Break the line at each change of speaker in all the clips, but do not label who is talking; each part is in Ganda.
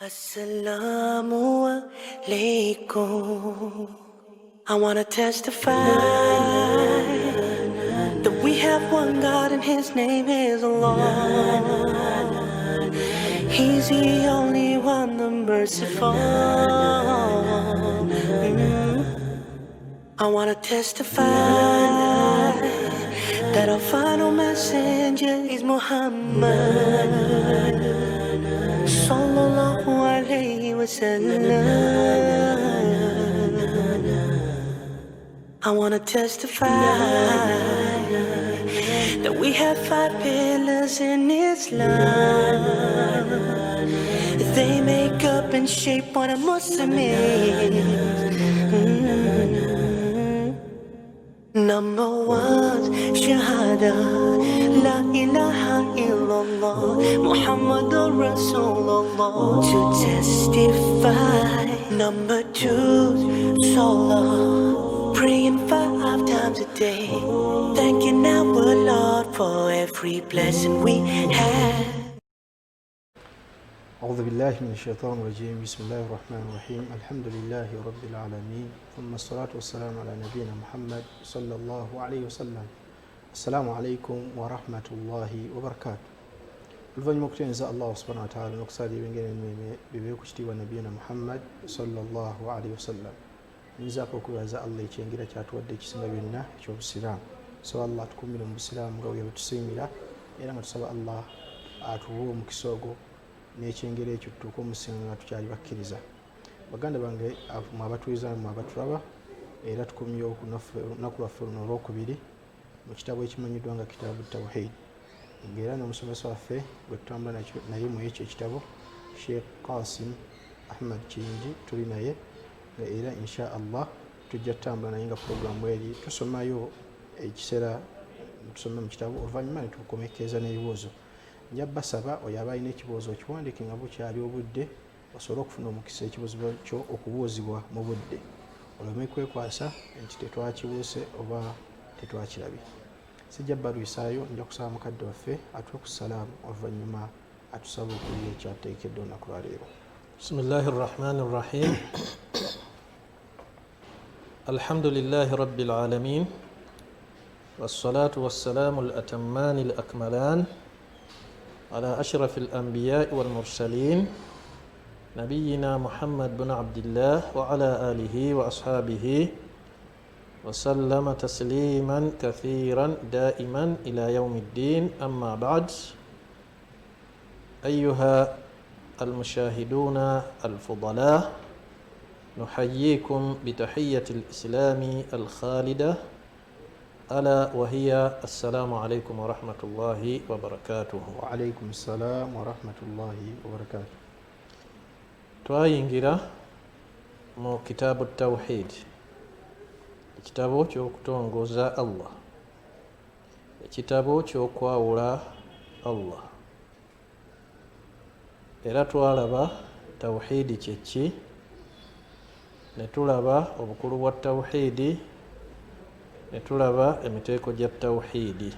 Assalamu alaikum. I wanna testify that we have one God and His name is Allah. He's the only one, the merciful. I wanna testify that our final messenger is Muhammad Sallallahu alayhi wa sallam. I wanna testify that we have 5 pillars in Islam. They make up and shape what a Muslim is. Number 1, Shahada, La ilaha illallah, Muhammadur Rasulullah. To testify. Number 2, Salah, praying 5 times a day, thanking our Lord for every blessing we have.
أعوذ بالله من الشيطان الرجيم. بسم الله الرحمن الرحيم. الحمد لله رب العالمين، ثم الصلاة والسلام على نبينا محمد صلى الله عليه وسلم. السلام عليكم ورحمة الله وبركاته. oluvannyuma okutenza Allah subhanahu wa ta'ala n'okusala ebyengeera enneme bibe ku kitiibwa nabiyina Muhammad sallallahu alaihi wasallam. Nzaako okubaza Allah ekyengera kyatuwadde ekisinga byonna eky'obusiraamu. So Allah atukuumire mu busiraamu nga bwe yabutusiimira, era nga tusaba Allah atuwe omukisa ogwo n'ekyengera ekyo tutuuke omusinga nga tukyali bakkiriza. Baganda bange mwe abatuwuliza mwe abatulaba, era tukomyewo ku lunaku lwaffe luno olwokubiri mu kitabo ekimanyiddwa nga kitaabu Tawhid, ng'era n'omusomesa waffe gwe tutambula naye mu ekyo ekitabo Sheikh Qasim Ahmad Kiyingi tuli naye, era insha Allah tujja tutambula naye nga puroguramu eri tusomayo ekiseera tusome mu kitabo, oluvannyuma ne tukomekereza n'ebibuuzo. Nja basaba oyo aba alina ekibuuzo okiwandiike nga bukyali obudde, osobole okufuna omukisa ekibuuzo kyo okubuuzibwa mu budde, oleme kwekwasa nti tetwakibuuse oba tetwakirabye. Sijja balwisaayo, nja kusaba mukadde waffe atuwe ku salaamu, oluvannyuma atusaba okuliyo ekyateekedde olunaku lwaleero.
Bismillahi rrahmani rrahim. Alhamdulillahi rabbil alamin, wassalatu wassalamu al-atammani al-akmalan على أشرف الأنبياء والمرسلين نبينا محمد بن عبد الله وعلى آله وأصحابه وسلم تسليما كثيرا دائما إلى يوم الدين. أما بعد، أيها المشاهدون الفضلاء، نحييكم بتحية الإسلام الخالدة، ألا وهي السلام عليكم ورحمة الله وبركاته.
وعليكم السلام ورحمة الله وبركاته.
twayingira mu kitaabu Tawhid, ekitabo ky'okutongoza Allah, ekitabo ky'okwawula Allah, era twalaba Tawhidi kyeki, ne tulaba obukulu bwa Tawhidi, ne tulaba emiteeko gya Tawhidi.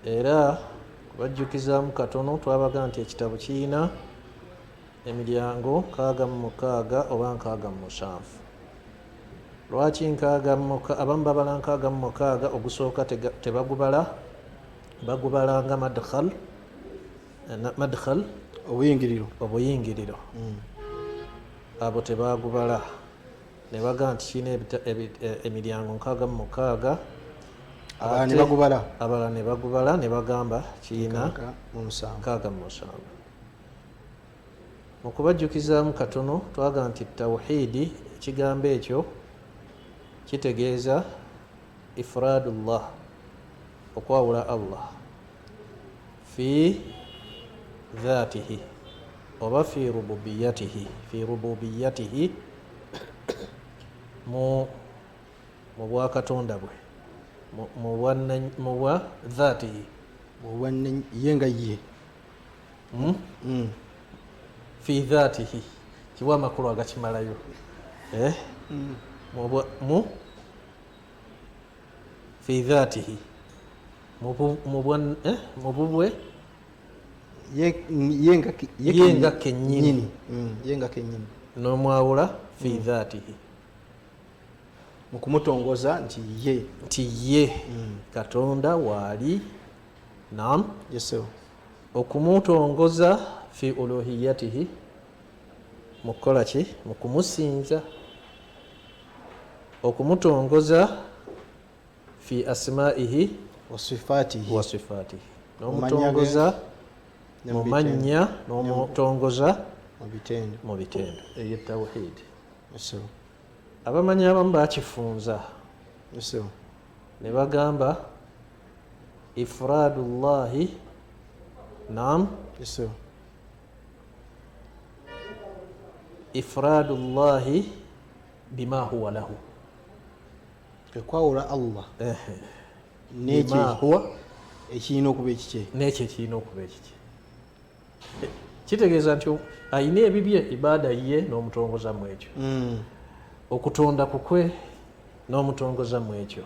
Era kubajjukizaamu katono, twabaga nti ekitabo kiyina emiryango 66 oba 67. Lwaki abamu babala 66? Ogusooka tebagubala, bagubala nga madkhal, obuyingiriro. Abo tebagubala, ne baga nti kiyina emiryango 66, abala ne bagubala ne bagamba kiyina 67. Mu kubajjukizaamu katono, twaga nti Tawhidi, ekigambo ekyo kitegeeza ifraadullah, okwawula Allah, fi dhaatihi oba fi rububiyatihi, mu bwakatonda bwe, mu bwa dhaatihi,
ye nga ye,
fi dhaatihi kiwa amakulu agakimalayo, fi dhaatihi, mu bubwe yenga kenyini
yenga kenyini
n'omwawula fi dhaatihi
mu kumutongoza nti
ye katonda waali. Naam,
yeso
okumutongoza fi uluhiyatihi mu kukola ki, mu kumusinza. Okumutongoza fi asmaihi
wa sifatihi
n'omutongoza mu mannya n'omutongoza mu bitendo. Eyo tawhid. Abamanyi abamu bakifunza ne bagamba ifradullahi. Naam, ifradullahi bima huwa lahu,
kwawula Allah
bima huwa
ekirina okuba ekikye
n'ekyo ekirina okuba ekikye. Kitegeeza nti ayina ebibye ibaada ye n'omutongoza mu ekyo, okutonda kukwe n'omutongoza mu ekyo.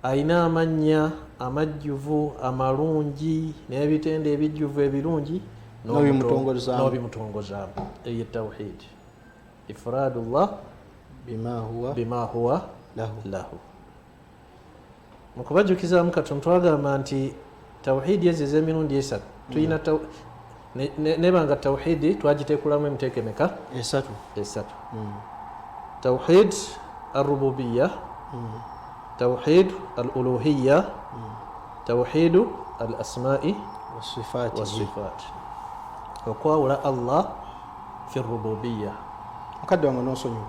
Ayina amannya amajjuvu amalungi n'ebitende ebijjuvu ebirungi n'obimutongozaamu. Eyo tawhid. Ifradullah bima huwa lahu. Mu kubajjukizaamu katono twagamba nti tawhidi ezo ez'emirundi esatu tulina nebanga tawhidi twagitekulamu emiteeko emeka? Esatu. Tawhid al-rububiyya, توحيد الألوهية، توحيد الأسماء والصفات. وقول الله في الربوبية.
Akadde wange n'osonyiwa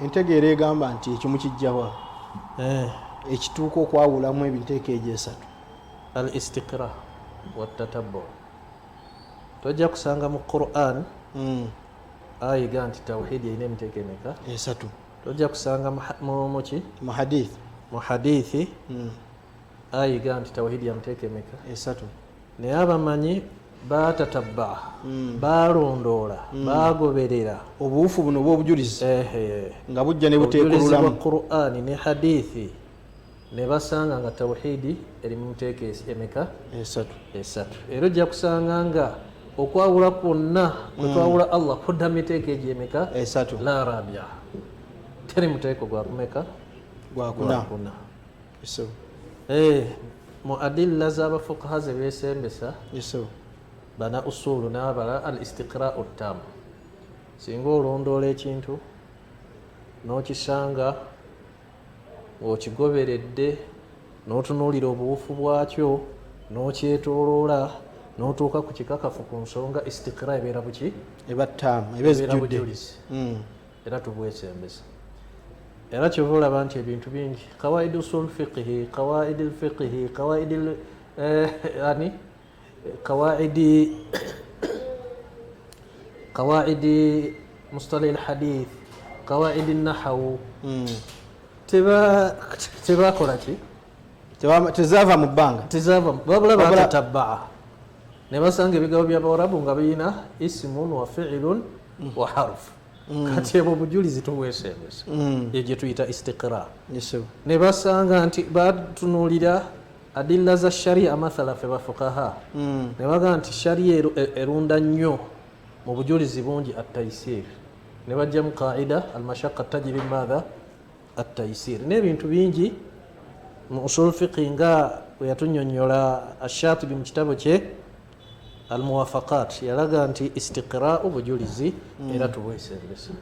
entegeera egamba nti ekimu kijjawa ekituuka okwawulamu ebinteeko egyo esatu.
Al-istiqra wattatabbu. Tojja kusanga mu Qur'an ayiga nti tawhidi erina emiteeko emeka?
Esatu.
Tojja kusanga mu hadithi ayiga nti tawhidi ya miteeko emeka?
Esatu.
Naye abamanyi batatabba, balondoola, bagoberera
obuwufu buno bw'obujulizi nga bujja ne buteekululamu
Qur'ani ne hadithi, ne basanga nga tawhidi eri mu miteeko emeka? Esatu. Era ojja kusanga nga okwawula kwonna kwe twawula Allah kudda miteeko egyo emeka?
Esatu.
La rabia, teri muteeko gwa kumeka?
Gwakuna.
Mu adilla z'abafuqaha ze beesembesa bana usulu n'abala al-istiqra'u tam. Singa olondoola ekintu n'okisanga ng'okigoberedde n'otunuulira obuwufu bwakyo n'okyetooloola n'otuuka ku kikakafu ku nsonga, istiqra ebeera buki?
Eba ttaamu, eba ezijjudde.
Era tubwesembesa. Era kyova olaba nti ebintu bingi, qawaidu usul fiqhi, qawaidi lfiqhi, qawaidi mustalih alhadith, qawaidi nahawu, tebakola ki?
Tezaava mu bbanga,
babula batatabaa ne basanga ebigabo by'Abawarabu nga birina ismun wa fi'lun wa harf. Kati ebo bujulizi tubwesembesa, eyo gye tuyita istiqra. Ne basanga nti batunuulira adilla za sharia, mathala fe bafuqaha ne baga nti sharia erunda nnyo mu bujulizi bungi at-taysir, ne bajja mu qaida al-mashaqqa tajri madha at-taysir. N'ebintu bingi mu usul fiqhi nga bwe yatunnyonnyola Ash-Shatibi mu kitabo kye al-muwafaqat, yalaga nti istiqra'u bujulizi era tubwesembesa.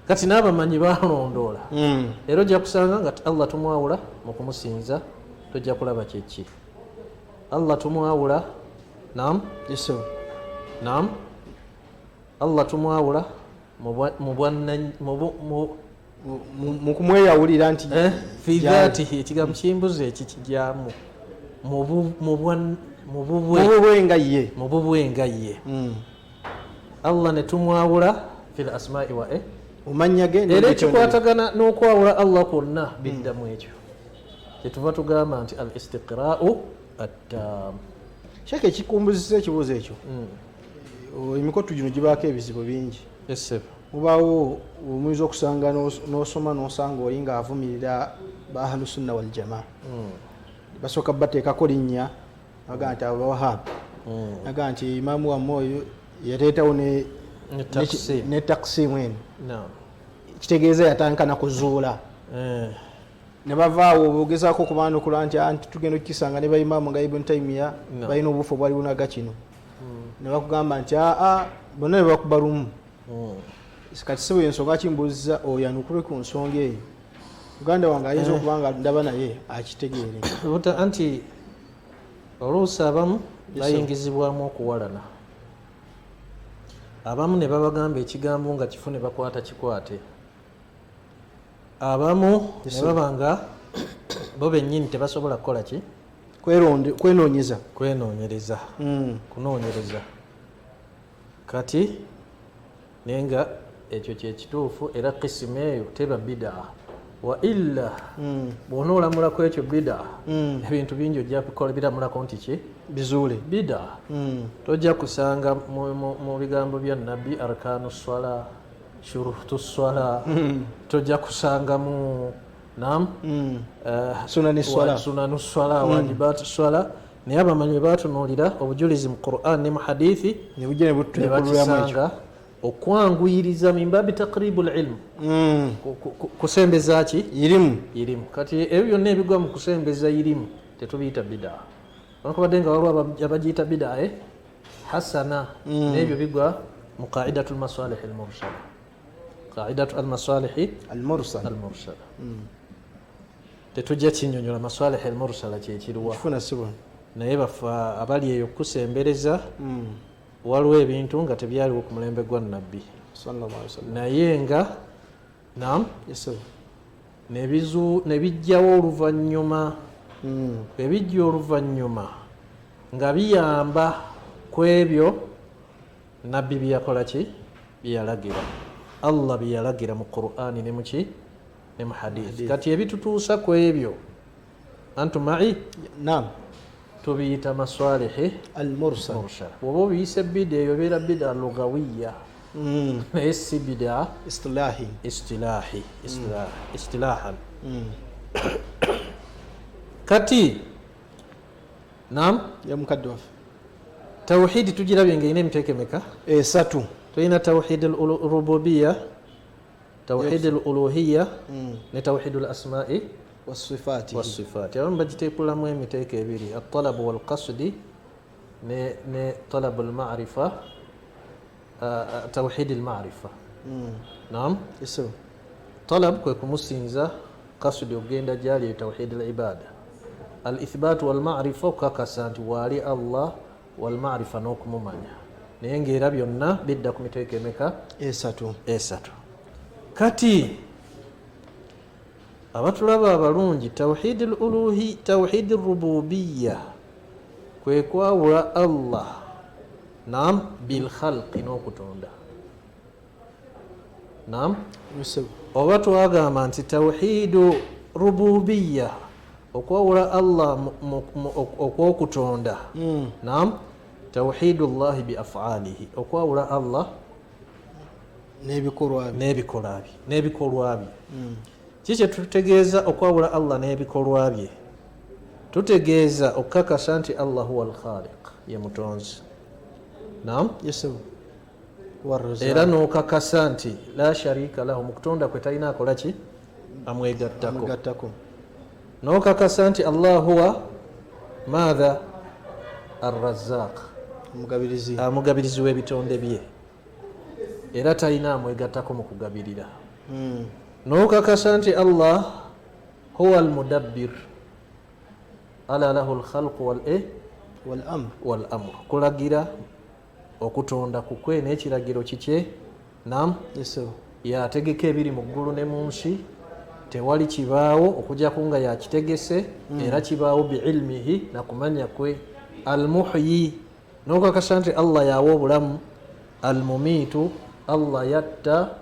Kati n'abamanyi balondoola, era ojja kusanga nga Allah tumwawula mu kumusinza, tojja kulaba kyeki. Allah tumwawula, naam, Allah tumwawula
mu kumweyawulira nti
fi dhaatihi, ekigambo kimbuze eki kijjamu mu bubwe nga ye. Allah ne tumwawula fil asma'i wa
umanya ge,
era ekikwatagana n'okwawula Allah kwonna biddamu ekyo kyetuva tugamba nti al istiqra'u at-tam.
Shaka ekikumbuzisa ekibuuzo ekyo, emikotu gino gibaako ebizibu bingi. Mubaawo omuyinza okusanga n'osoma n'osanga oli nga avumirira ba ahlu sunna wal jamaa, basooka bateekako linnya baga nti Abawahab, naga nti imaamu wammwe oyo yateetawo ne taksimu eno kitegeeza yatandika na kuzuula ne bavaawo bogezaako okubaanukula nti tugenda okukisanga ne baimaamu nga Ibn Taymiya balina obufu bwali bunaga kino ne bakugamba nti bonna ne bakuba lumu kati si bwe ensonga kimbuuziza oyo anukule ku nsonga eyo muganda wange ayinza okuba nga ndaba naye akitegeere
anti oluusi abamu bayingizibwamu okuwalana abamu ne babagamba ekigambo nga kifu ne bakwata kikwate abamu ne babanga bo bennyini tebasobola kukola ki
kwenoonyereza
kunoonyereza kati nenga ekyo kyekituufu era kisimu eyo teba bidaa wa illa bw'onoolamulako ekyo bidaa ebintu bingi ojja kukola biramulako nti ki
bizuule
bidaa tojja kusanga mu bigambo bya nabbi arkanu swala shurutu swala tojja kusanga mu sunanu swala wajibatu swala naye abamanyi bwe batunuulira obujulizi mu Qur'an ne mu hadithi ne bakisanga okwanguyiriza mimbabi taqribu lilmu kusembeza ki irimu kati ebyo byonna ebigwa mu kusembeza irimu tetubiyita bidaa olwakubadde nga waliwo abagiyita bidaa hasana n'ebyo bigwa mu qaidatu lmasalihi almursala qaidatu almasalihi almursala tetujja kinyonyola masalihi almursala kyekiriwa naye bafa abali eyo kusembereza waliwo ebintu nga tebyaliwo ku mulembe gwa nabbi naye nga nebijjawo oluvannyuma ebijja oluvannyuma nga biyamba ku ebyo nabbi byakola ki byalagira Allah byalagira mu Qur'ani ne muki ne mu hadithi kati ebitutuusa ku ebyo antumai tubiyita masalihi almursala oba obiyise bida eyo beera bida lugawiya naye si bida istilahan kati
yamukadde waffe
tawhidi tugirabye nga ina emiteeko emeka
esatu
tulina tawhid al-rububiyya tawhid al-uluhiyya ne tawhid al-asma'i والصفات abamu bagiteekulamu emiteeko ebiri at-talabu wal-qasdi ne talabu al-ma'rifa tawhid al-ma'rifa talab kwe kumusinza qasdi ogenda gyali tawhid al-ibada al-ithbat wal-ma'rifa okukakasa nti waali Allah wal-ma'rifa n'okumumanya naye ng'era byonna bidda ku miteeko emeka esatu kati abatulaba abalungi tawhid al-uluhi tawhid ar-rububiyya kwe kwawula Allah bil khalqi n'okutonda oba twagamba nti tawhid rububiyya okwawula Allah okwokutonda tawhidullahi bi af'alihi okwawula Allah n'ebikolwa bye kiki tutegeeza okwawula Allah n'ebikolwa bye tutegeeza okukakasa nti Allah huwa al-khaliq ye mutonzi era n'okakasa nti la sharika lahu mu kutonda kwe talina akola ki amwegattako n'okakasa nti Allah huwa maadha ar-razzaq amugabirizi w'ebitonde bye era talina amwegattako mu kugabirira n'okakasa nti Allah huwa al-mudabbir ala lahu al-khalqu wal-amr kulagira okutonda kukwe n'ekiragiro kikye yategeka ebiri mu ggulu ne mu nsi tewali kibaawo okujjako nga yakitegese era kibaawo biilmihi nakumanya kwe al-muhyi n'okakasa nti Allah yawa obulamu al-mumitu Allah yatta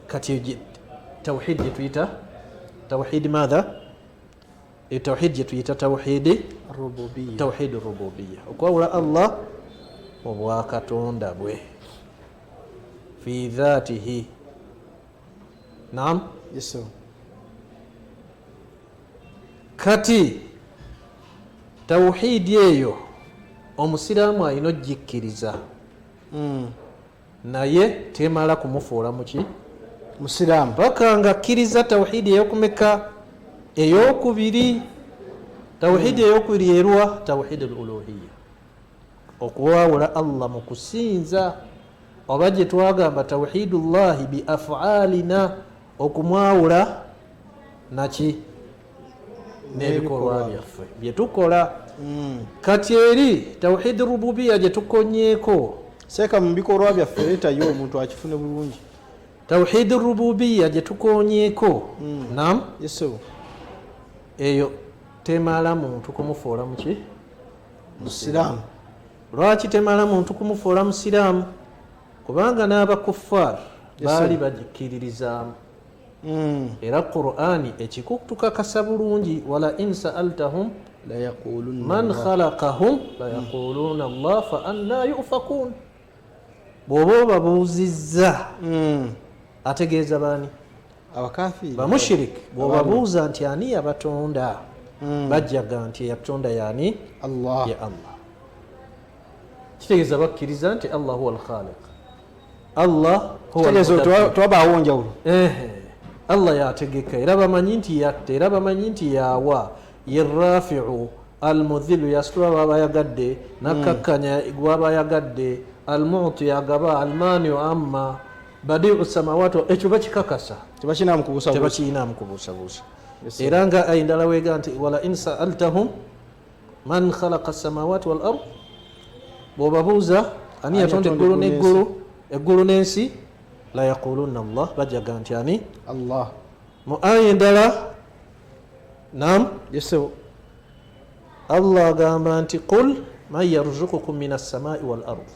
kati tawhid jetuyita tawhid madha tawhid jetuyita tawhid rububiyya okwawula Allah obwakatonda bwe fi dhatihi kati tawhid eyo omusiraamu alina ogikkiriza naye temala kumufuula muki
musiraamu
paka nga akkiriza tawhidi eyokumeka eyokubiri. Tawhidi eyokubiri yerwa tawhidi al-uluhiyya, okuwawula Allah mu kusinza, oba gye twagamba tawhidullahi bi af'alina, okumwawula naki n'ebikolwa byaffe bye tukola. Kati eri tawhidi rububiyya gye tukonyeeko,
seeka mu bikolwa byaffe leetayo omuntu akifune bulungi.
tawhidi rububiyya gye tukonyeeko nam
yeso
eyo temala muntu kumufuula muki
musiraamu.
lwaki temala muntu kumufuula musiraamu? kubanga n'abakuffar baali bagikkiririzaamu. era Qur'ani ekikutukakasa bulungi, wala in sa'altahum man khalaqahum la yaquluna Allah fa anna yufakun. bw'oba obabuuzizza ategeeza baani?
abakafiri
bamushiriki. bw'obabuuza nti ani yabatonda, bajjaga nti yatonda yani
Allah.
ya Allah. kitegeeza bakkiriza nti Allah huwa al-khaliq, Allah huwa al-mudabbir.
twabaawo njawulo.
Allah yategeka, era bamanyi nti yatta, era bamanyi nti yawa, yerrafi'u almudhilu yasitula baba yagadde, nakkakkanya gwaba yagadde, almuti yagaba, almaniu amma, badiu samawati. ekyo bakikakasa, tebakiinamu kubuusabuusa. era nga ayindala wega nti wala in sa'altahum man khalaqa samawati wal ard, bw'obabuuza ani yatonda eggulu n'ensi, la yaquluna Allah, bajaga nti ani
Allah.
mu aya endala nam
yeso
Allah agamba nti qul man yarzuqukum min as-samai wal ard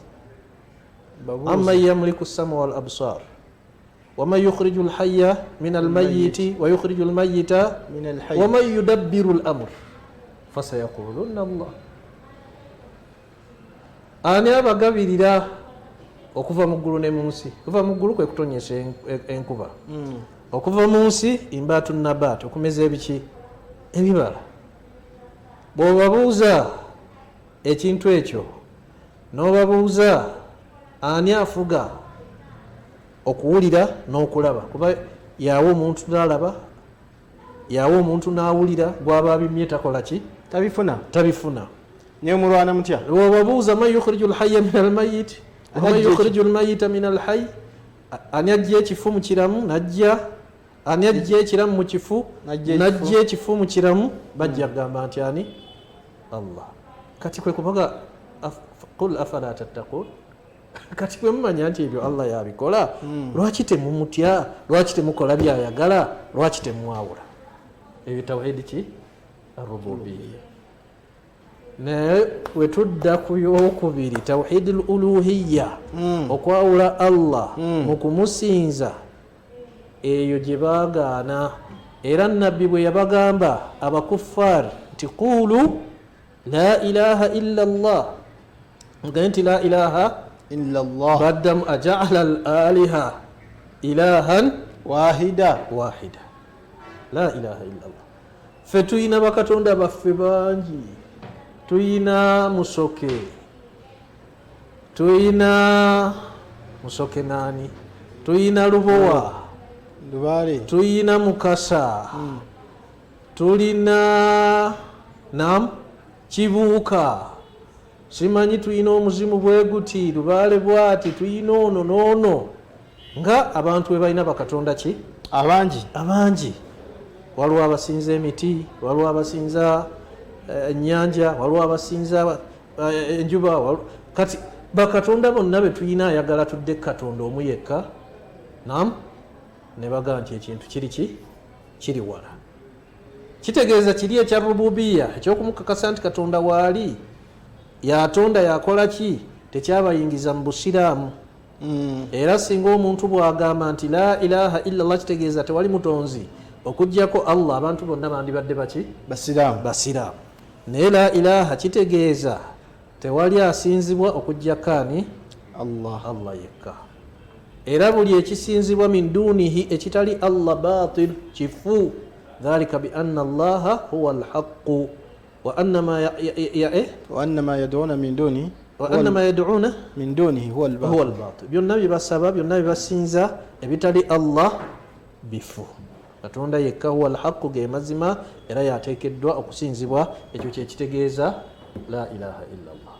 amman yamliku as-sama wal absar waman yukhriju al-hayya min al-mayyiti wa yukhriju al-mayyita
min al-hayy
waman yudabbiru al-amr fasayaquluna Allah. ani abagabirira okuva mu ggulu ne mu nsi? okuva mu ggulu kwe kutonyesa enkuba, okuva mu nsi imbaatu nabat, okumeza ebiki ebibala. bw'obabuuza ekintu ekyo n'obabuuza ani afuga okuwulira n'okulaba, kuba yawa omuntu n'alaba, yawa omuntu n'awulira, gwaba abimye takola ki? tabifuna.
naye mulwana mutya?
bw'obabuuza man yukhriju al-hayya min al-mayyit waman yukhriju al-mayyita min al-hayy, ani ajja ekifu mu kiramu najja, ani ajja ekiramu mu kifu najja ekifu mu kiramu, bajja kugamba nti ani? Allah. kati kwe kubaga qul afala tattaqun, kati kwe mumanya nti ebyo Allah yabikola, lwaki temumutya? lwaki temukola byayagala? lwaki temwawula? ebyo tawhidi ki? ar-rububiyya. naye wetudda ku yokubiri tawhidi al-uluhiyya, okwawula Allah mu kumusinza, eyo gye baagaana. era nabbi bwe yabagamba abakuffar nti qulu la ilaha illa Allah, nga nti la ilaha
illa Allah,
baddamu aja'ala al-aliha ilahan
wahida.
la ilaha illa Allah. ffe tuyina bakatonda baffe bangi, tuyina musoke, tuyina musoke nani, tuyina lubowa,
Lubale,
tuyina mukasa, tulina nam kibuuka, simanyi tuyina omuzimu bwe guti, Lubale bwati, tuyina ono n'ono. nga abantu bwe balina bakatonda ki? abangi. waliwo abasinza emiti, waliwo abasinza ennyanja, waliwo abasinza enjuba. kati bakatonda bonna be tuyina ayagala tudde katonda omu yekka, nam ne baga nti ekintu kiri wala. kitegeeza kiri ekya rububiya, ekyokumukakasa nti katonda waali yatonda yakola ki, tekyabayingiza mu busiraamu. era singa omuntu bwagamba nti la ilaha illa Allah, kitegeeza tewali mutonzi okujjako Allah, abantu bonna bandibadde baki? basiraamu. naye la ilaha kitegeeza tewali asinzibwa okujjako ani? Allah yekka. era buli ekisinzibwa min dunihi, ekitali Allah, batil, kifu. dhalika bi anna Allaha huwa al-haqqu,
وأنما يدعون من دونه
وأنما يدعون
من دونه هو
هو
الباطل
الباطل byonna bibasaba byonna bibasinza ebitali Allah bifu katonda yekka huwa alhaqu ge mazima era yateekeddwa okusinzibwa ekyo kyekitegeeza la ilaha illa Allah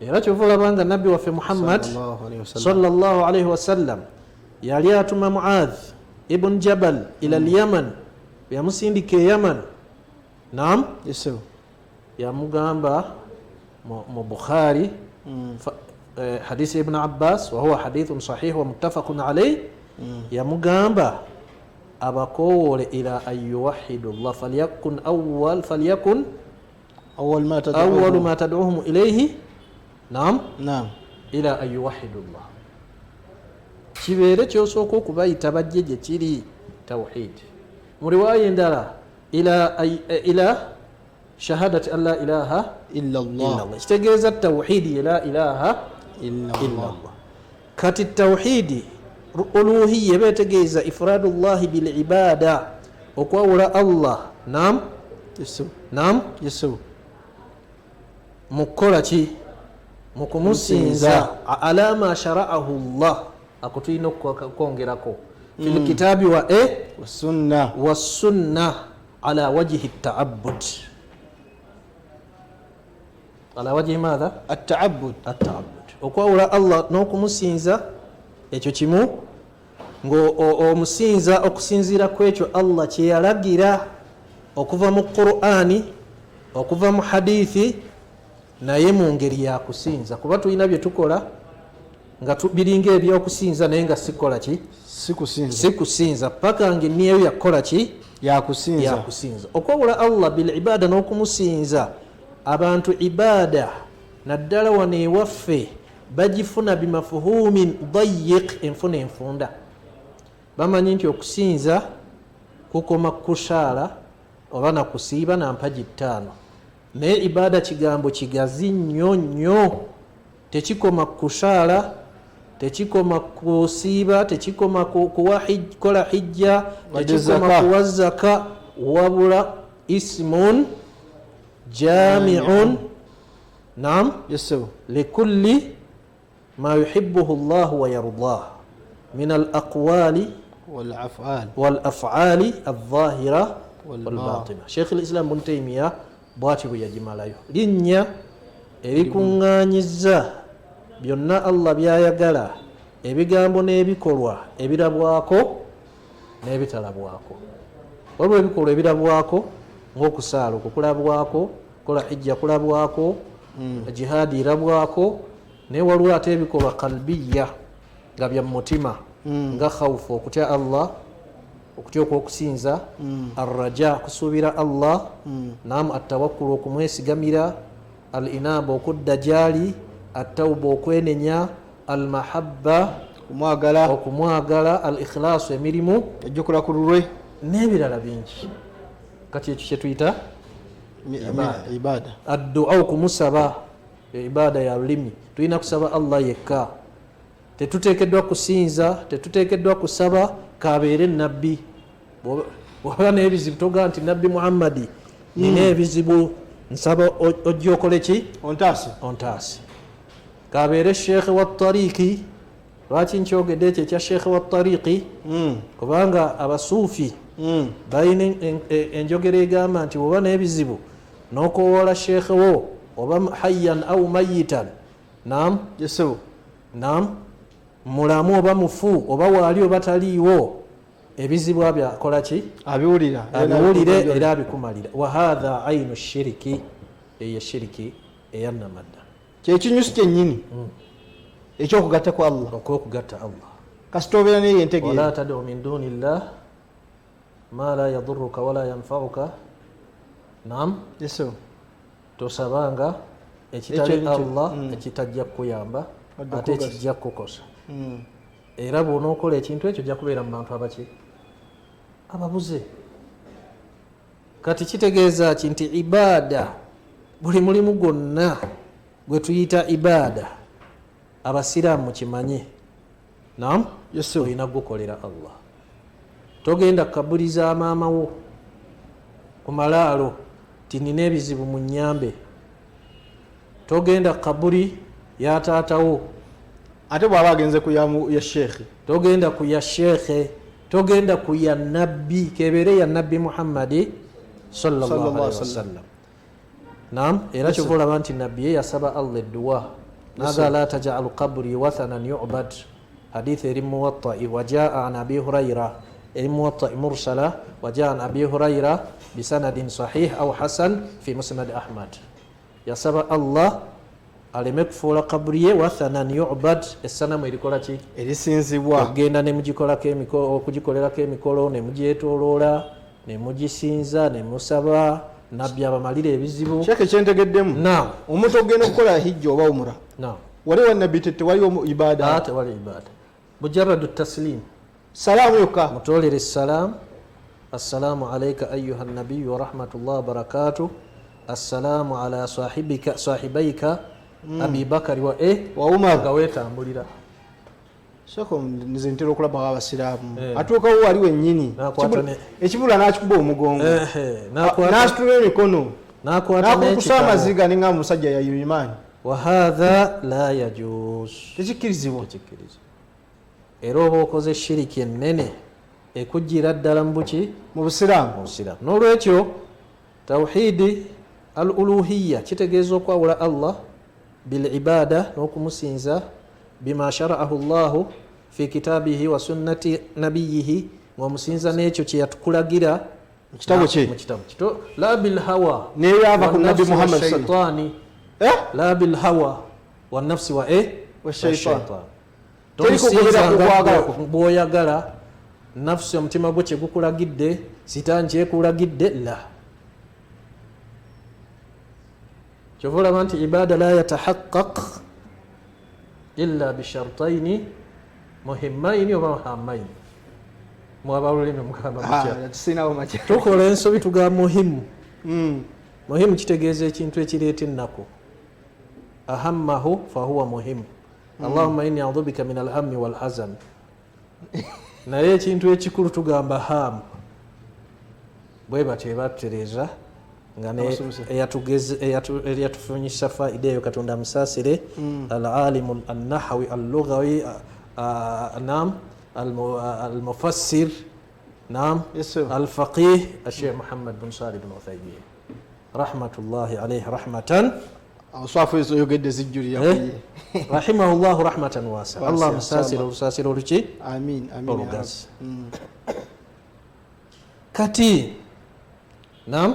era kyova olabanga nabbi waffe Muhammad sallallahu alaihi wasallam yali atuma Muadh ibn Jabal ila al-Yaman yamusindika e Yaman naam yamugamba mu Bukhari hadith ibn Abbas wa huwa hadithun sahih wa muttafaqun alayh yamugamba abakowole ila ayyuwahidu Allah falyakun awwal ma tad'uhum ilayhi naam ila ayyuwahidu Allah kibeere kyosooka okubayita bajje gye kiri tawhid mu riwaya endala ila shahadati an la ilaha illa Allah kitegeeza tawhidi la ilaha illa Allah kati tawhidi uluhiyya betegeeza ifradullahi bil ibada okwawula Allah naam mukola ki mukumusinza ala ma shara'ahu Allah akutulina okwongerako fil kitabi wa sunna ala wajhi at-ta'abbud ala wajhi madha at-ta'abbud okwawula Allah n'okumusinza ekyo kimu ng'omusinza okusinziira kwekyo Allah kye yalagira okuva mu Qur'ani okuva mu hadithi naye mu ngeri ya kusinza kuba tulina bye tukola nga biringa ebyokusinza naye nga sikola ki sikusinza paka nga niyo yakola ki yakusinza okwawula Allah bil ibada n'okumusinza abantu ibada naddala wano ewaffe bagifuna bimafuhumin dayiq enfuna enfunda bamanyi nti okusinza kukoma kusaala oba nakusiiba nampagi ttaano naye ibada kigambo kigazi nnyo nnyo tekikoma kusaala tekikoma kusiiba tekikoma kukola hijja tekikoma kuwa zaka wabula ismun jami'un naam likulli ما يحبه الله ويرضاه من الأقوال والأفعال الظاهرة والباطنة شيخ الإسلام ابن تيمية باتبو يجمالايو لنيا ebikuŋŋaanyiza byonna Allah byayagala ebigambo n'ebikolwa ebirabwako n'ebitalabwako waliwo ebikolwa ebirabwako ng'okusaala okukulabwako kola hijja kulabwako jihaadi irabwako naye waliwo ate ebikolwa kalbiya nga bya mutima nga khawfu okutya Allah okutya okwokusinza arraja kusuubira Allah naam atawakkulu okumwesigamira al inaba okudda gyali attawba okwenenya al mahabba okumwagala al ikhlaasu emirimu
ejjukula ku lulwe
n'ebirala bingi kati ekyo kyetuyita
ibada
addu'a okumusaba ibada ya lulimi tulina kusaba Allah yekka tetuteekeddwa kusinza tetuteekeddwa kusaba kabeere nabbi bwaba n'ebizibu toga nti nabbi Muhammadi nina ebizibu nsaba ojja okole ki ontaasi kabeere sheekhe wa tariiki lwaki nkyogedde ekyo ekya sheekhe wa tariiki kubanga abasuufi balina enjogera egamba nti bwoba n'ebizibu n'okowoola sheekhe wo oba hayyan au mayitan naam mulamu oba mufu oba waali oba taliiwo ebizibu abyo akola ki abiwulire era abikumalira wa hadha ainu shiriki eyo shiriki eyannamadda
kyekinyusi kyennyini ekyokugatta ku Allah
okwokugatta Allah
kasita obeera neyo entegeera
wala tad'u min duni llah ma la yadurruka wala yanfa'uka naam tosabanga ekitali Allah ekitajja kukuyamba ate ekijja kukosa era bw'onookola ekintu ekyo ojja kubeera mu bantu abaki ababuze kati kitegeeza ki nti ibaada buli mulimu gwonna gwe tuyita ibaada abasiraamu kimanye naam olina gukolera Allah togenda kukabuliza maama wo ku malaalo tinina ebizibu mu nnyambe. Togenda kaburi ya taatawo,
ate bw'aba agenze ku ya sheekhe,
togenda ku ya sheekhe, togenda ku ya nabbi, kebeere ya nabbi Muhammadi sallallahu alaihi wasallam. Naam, era kyova olaba nti nabbi ye yasaba Allah edduwa naga la taj'alu qabri wathanan yu'bad. Hadith eri muwatta'i wa jaa an Abi Hurayra, eri muwatta'i mursala wa jaa an Abi Hurayra bisanadin sahih aw hasan fi musnad Ahmad. Yasaba Allah aleme kufuula kaburi ye wathanan yu'bad, essanamu erikola ki?
Erisinzibwa.
Ogenda ne mugikolako emikolo, okugikolerako emikolo, ne mugyetoloola, ne mugisinza, ne musaba nabbi abamalira ebizibu.
Sheekhe kyentegeddemu, omuntu ogenda okukola hijja oba umura, wali wa nabbi tewaliwo ibaada?
Tewali ibaada, mujarradu taslim,
salaamu yokka.
mutolere salaam, assalamu alayka ayyuha nabiyyu wa rahmatullahi wa barakatuh, assalamu ala sahibaika Abi Bakari wa
Umar,
nga weetambulira.
Sheekhe nze ntera okulaba abasiraamu atuukawo wali wennyini ekibula n'akikuba omugongo n'asitula emikono n'akukusa amaziga ne nga musajja ya imaani.
Wa hadha la yajuz,
tekikkirizibwa.
Era oba okoze shiriki ennene ekujjira ddala mu buki?
Mu busiraamu.
N'olwekyo tawhidi al uluhiyya kitegeeza okwawula Allah bil ibada n'okumusinza bima shara'ahu Allahu fi kitabihi wa sunnati nabiyyihi, ng'omusinza n'ekyo kye yatukulagira
mu kitabo kye,
la bil hawa
nebyava ku nabbi Muhammad
shaitani, la bil hawa wa nafsi wa shaitan. Bw'oyagala nafsi omutima gwo kye gukulagidde, sitaani kyekulagidde, la. Kyova olaba nti ibada la yatahaqqaq illa bishartaini muhimmaini oba muhammaini. Mwaba olulimi mugamba mutya? Tukola ensobi tugamba muhimu. Muhimu kitegeeza ekintu ekireeta ennaku. Ahammahu fahuwa muhimu. Allahumma inni a'udhu bika min alhammi wal hazan. Naye ekintu ekikulu tugamba hamu. Bwe batyo batutereeza nga eyatufunyisa faida eyo Katonda musaasire, al-alimu an-nahwi al-lughawi, naam, al-mufassir, naam, al-faqih Sheikh Muhammad bin Salih bin Uthaymin rahmatullahi alayhi rahmatan rahimahullahu rahmatan wasi'a. Allah musaasire oluki?
Amin.
Olugazi. Kati naam,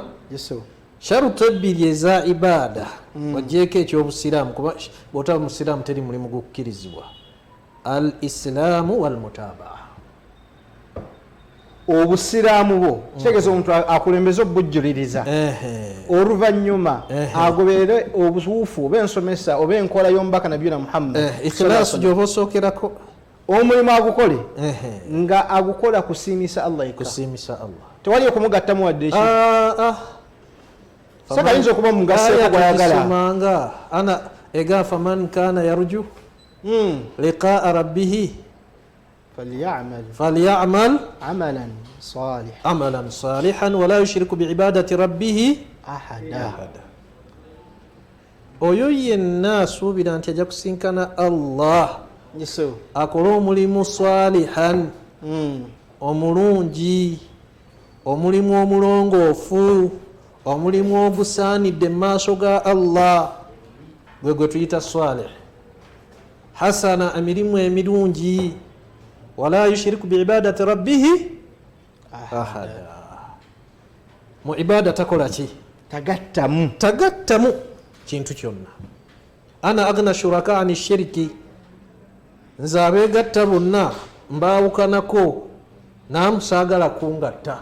sharutu ebbiri eza ibada wagyeko ekyobusiraamu, kuba bw'otaba musiraamu teri mulimu gukkirizibwa. Al islaamu wal mutabaa,
obusiraamu bwo kitegeeza omuntu akulembeza obujjuliriza, oluvannyuma agoberere obusuufu oba ensomesa oba enkola y'omubaka nabiyuna Muhammad.
Ikhlaasu gy'oba osookerako,
omulimu agukole nga agukola kusiimisa Allah yekka,
kusiimisa Allah,
tewali okumugattamu wadde eki. Saka ayinza okuba mugaseeko gwayagala.
Ana ega faman kana yarju liqaa rabbihi falyamal amalan salihan wala yushriku biibadati rabbihi ahada. Oyo yenna asuubira nti ajja kusinkana Allah akole omulimu salihan, omulungi, omulimu omulongoofu, omulimu ogusaanidde mu maaso ga Allah, gwe tuyita salih. Hasana, emirimu emirungi. Wala yushiriku biibadati rabbihi ahada. Mu ibada takola ki? Tagattamu kintu kyonna. Ana agna shuraka ani shiriki, nze abeegatta bonna mbaawukanako, naam saagala kungatta.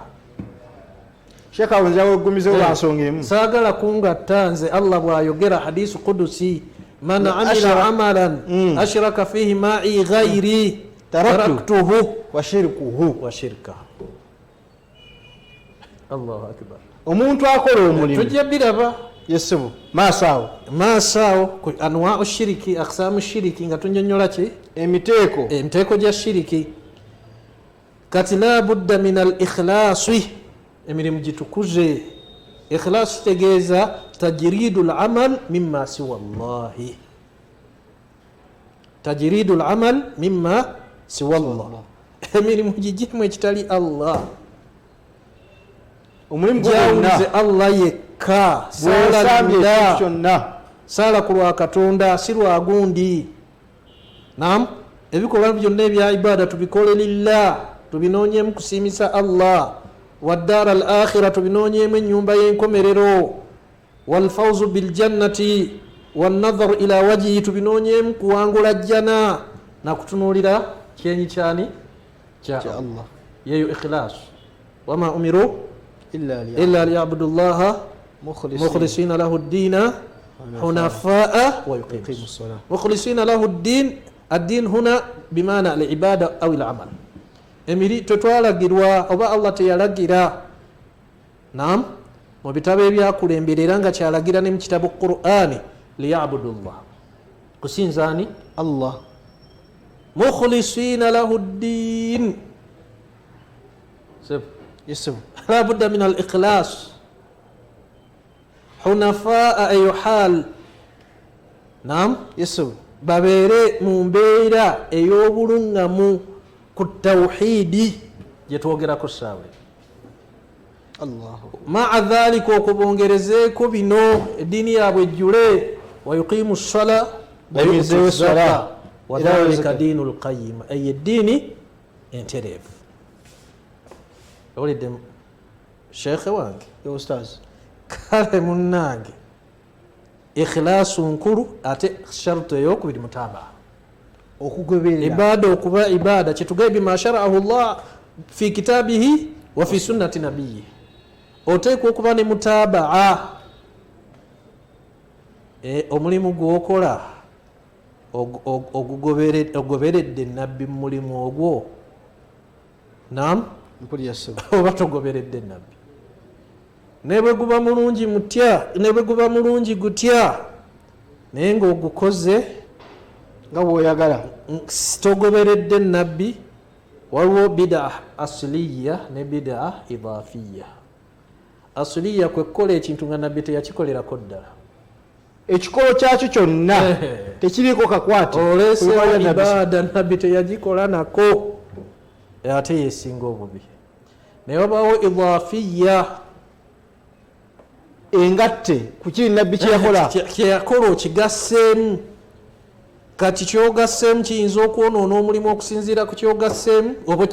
Sheka wenza wegumizewo lwansonga emu, saagala
kungatta. Nze Allah bw'ayogera hadisu qudusi, man amila amalan ashraka fihi ma'i ghairi taraktuhu
wa shirkahu.
Allahu akbar.
Omuntu akola omulimu
tujja biraba
yesubu maasawo
ku anwa'u shiriki, aqsamu shiriki, nga tunyonyola ki? Emiteeko gya shiriki. Kati la budda min al ikhlasi, emirimu gitukuze ikhlas kitegeeza tajridu lamal mima siwa llahi, tajridu lamal mima siwa llah, emirimu gigiremu ekitali allah,
omulimu
jawulize allah yekka, saala ku lwa katonda si lwa gundi. Naam, ebikolwa byonna ebya ibada tubikole lillah, tubinoonyemu kusiimisa allah, waddaara al akhira tubinoonyemu ennyumba y'enkomerero, walfawzu biljannati wannadharu ila wajihi tubinoonyemu kuwangula jjana nakutunuulira kyenyi kyani kya allah, yeyo ikhlas. wama umiru illa liyabudu llaha mukhlisina lahu ddiina hunafaa wa yuqimu ssalah. mukhlisina lahu ddiin, addiin huna bimaana alibada au alamal. emiri tetwalagirwa oba allah teyalagira. Naam, mu bitabo ebyakulemberera nga kyalagira ne mu kitabu qur'ani, liyabudu llah, kusinzaani allah, mukhlisina lahu ddiin, la budda min al ikhlas, hunafaa ayu hal. Naam, babeere mu mbeera ey'obulungamu ku tawhidi gyetwogerako saawe. maa dhalika okubongerezeeko bino eddiini yaabwe ejjule, wayuqimu ssala wayutu zaka wadhalika diinu lqayima, eyo eddiini entereevu. owulidde sheekhe wange, kale munnange, ikhilaasu nkulu, ate sharuto eyokubiri mutabaa, okugoberera ibada okuba ibada kyetugaye bima sharaahu llah fi kitabihi wa fi sunnati nabiyi, oteekwa okuba ne mutabaa. omulimu gwokola ogugoberedde nabbi mu mulimu ogwo, naam oba togoberedde nabbi, ne bwe guba mulungi mutya, ne bwe guba mulungi gutya, naye ngaogukoze
nga bwoyagala,
togoberedde nabbi. waliwo bida asiliya ne bida idaafiya. asiliya kwe kukola ekintu nga nabbi teyakikolerako ddala,
ekikolo kyakyo kyonna tekiriiko kakwate,
olese ibada nabbi teyagikola nako, ate yesinga obubi. naye wabawo idaafiya,
engatte ku kiri nabbi kyeyakola
okigasseemu. kati kyogasseemu kiyinza okwonoona omulimu okusinziira ku kyogasseemu, oba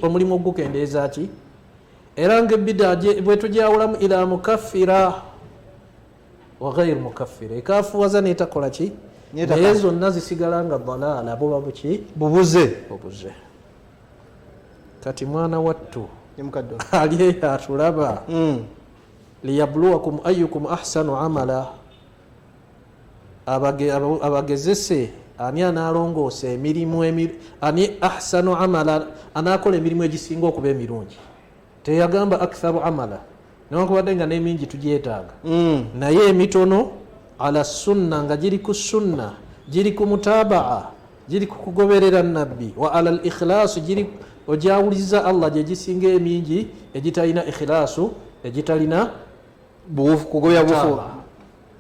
omulimu ogukendeeza ki. era ngaebida bwe tujawulamu ila mukaffira wa ghairu mukaffira, ekafuwaza netakola ki, naye zonna zisigala nga dalaala, buba buki, bubuze. kati mwana wattu ali eyo atulaba, liyabluwakum ayyukum ahsanu amala, abagezese ani analongoosa emirimu, ani ahsanu amala, anakola emirimu egisinga okuba emirungi. teyagamba aktharu amala, newankubadde nga n'emingi tugyetaaga, naye emitono ala sunna, nga giri ku sunna, giri ku mutabaa, giri ku kugoberera nabbi, wa ala al ikhlaasu, giri ojawuliza allah gyegisinga emingi, egitalina ikhlaasu, egitalina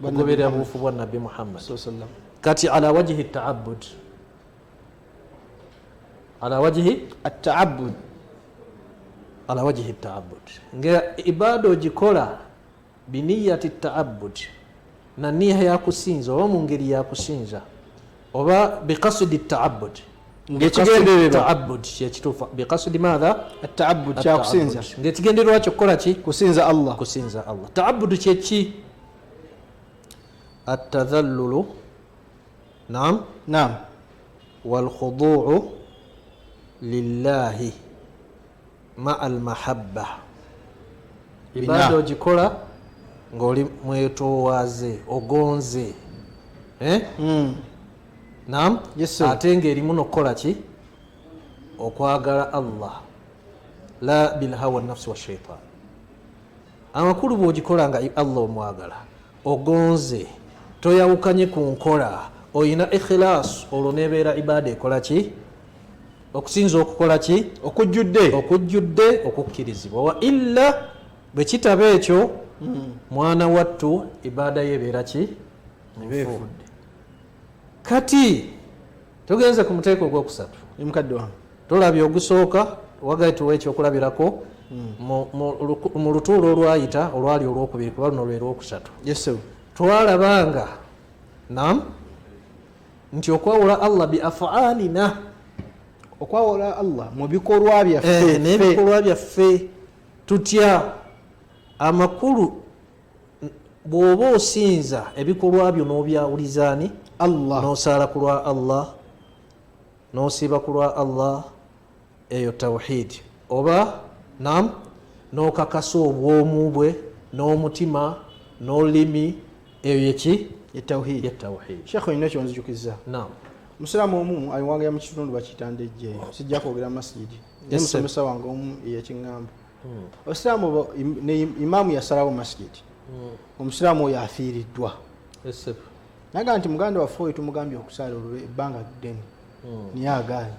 kugoberera buufu bwa nabbi muhammad. kati ala wajhi taabud, ala wajhi at-ta'abbud, ala wajhi taabud, nga ibada ogikola biniyati taabud, na niya yakusinza oba mu ngeri yakusinza, oba biqasdi taabud, ng'ekigendererwa kyekituufu, biqasdi maatha at-ta'abbud, kyakusinza, ng'ekigendererwa kyokukola ki, kusinza allah. Ta'abbud kyeki? at-tadhallulu, naam, wal-khudu'u lillahi ma'a al-mahabba. ibada ogikola ng'oli mwetoowaze, ogonze, naam, ate ng'erimu nokukola ki, okwagala allah, la bilhawa nafsi wa shaitan. amakulu bwogikola nga allah omwagala, ogonze, toyawukanye ku nkola, oyina ikhilas, olwo nebeera ibada ekola ki, okusinza okukola ki, okujjudde okukkirizibwa. wa illa bwe kitaba ekyo, mwana wattu ibaada yebeera ki
Beefudde.
kati tugenze ku muteeko ogwokusatu
Mukadde wange.
tulabye ogusooka wagaituwa ekyokulabirako mu lutuulo olwayita olwali olwokubiri kuba luno lwe lwokusatu.
Yes sir.
twalabanga nam nti okwawula Allah bi afaalina,
Okwawula Allah mu bikolwa byaffe
n'ebikolwa byaffe tutya amakulu bw'oba osinza ebikolwa byo n'obyawulizaani
Allah
n'osaala ku lwa Allah n'osiiba ku lwa Allah, eyo tawhid, oba nam n'okakasa obwomu bwe n'omutima n'olulimi, eyo yeki
ye tawhid.
ye tawhid.
Sheikh oyina kyonzijukiza.
Naam.
Musiramu omu aliwangayo mu kitundu bakiyitanda ejjeeyo, sijja kwogera masjidi.
Yes,
Musomesa wange omu eyekiŋŋamba. Obusiraamu ne imaamu yasalawo masjidi. Omusiraamu oyo afiiriddwa.
Yes.
Naga nti muganda waffe oyo tumugambye okusaala ebbanga ddene naye agaanye.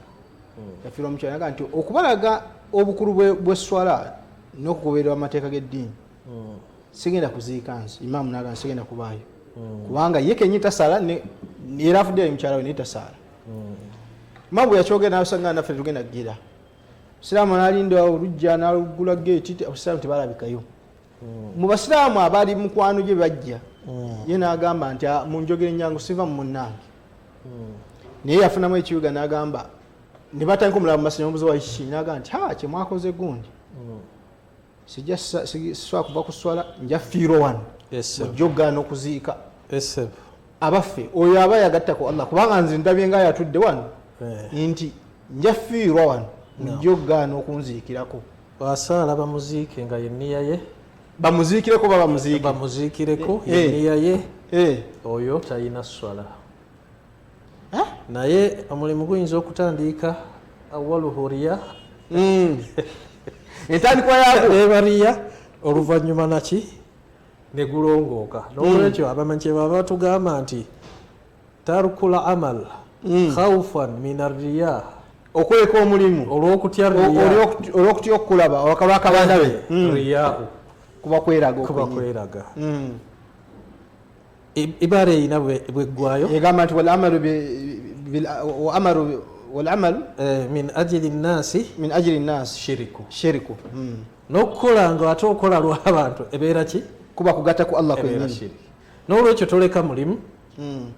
Yafiirwa mukyala naga nti okubalaga obukulu bw'esswala n'okugoberera amateeka g'eddiini sigenda kuziika nsi. Imaamu naga nti sigenda kubaayo kubanga ye kennyini tasaala era afuddeyo mukyala we naye tasaala. Imaamu bwe yakyogera n'abasanga naffe tugenda ggera. Siraamu n'alinda olujja n'alugula geeti, abasiraamu tebalabikayo. Mu basiraamu abali mukwano gye bajja ye n'agamba nti munjogere nnyangu siva mu munnange. Naye yafunamu ekibuga n'agamba ne batandika omulaba mu masiro omubuzi wa kiki n'agamba nti kye mwakoze gundi sijja siswa kuva ku swala nja fiirwa wano mujja okugaana okuziika abaffe oyo aba yagattako Allah kubanga nze ndabye nga yatudde wano nti nja fiirwa wano mujja okugaana okunziikirako.
Wasaala bamuziike nga yenniya ye
bamuziikireko ba
bamuziikireko yenniya ye, oyo talina swala. Naye omulimu guyinza okutandika awaluhu riya
entandikwa yaagwo
ebariya oluvannyuma naki ne gulongooka. N'olwekyo abamanyi kye baba batugamba nti tarukula amal khawfan min arriya,
okweka omulimu
olw'okutya
olw'okutya okulaba olwakabanda be
riyau
kuba
kweraga. Ibara eyina bweggwayo
egamba nti walamalu
min ajili nnaasi
shiriku.
n'okukola nga ate okola lw'abantu ebeera ki
kuba kugatta ku Allah
ebeera
kwennyini.
shiriki. N'olwekyo toleka mulimu,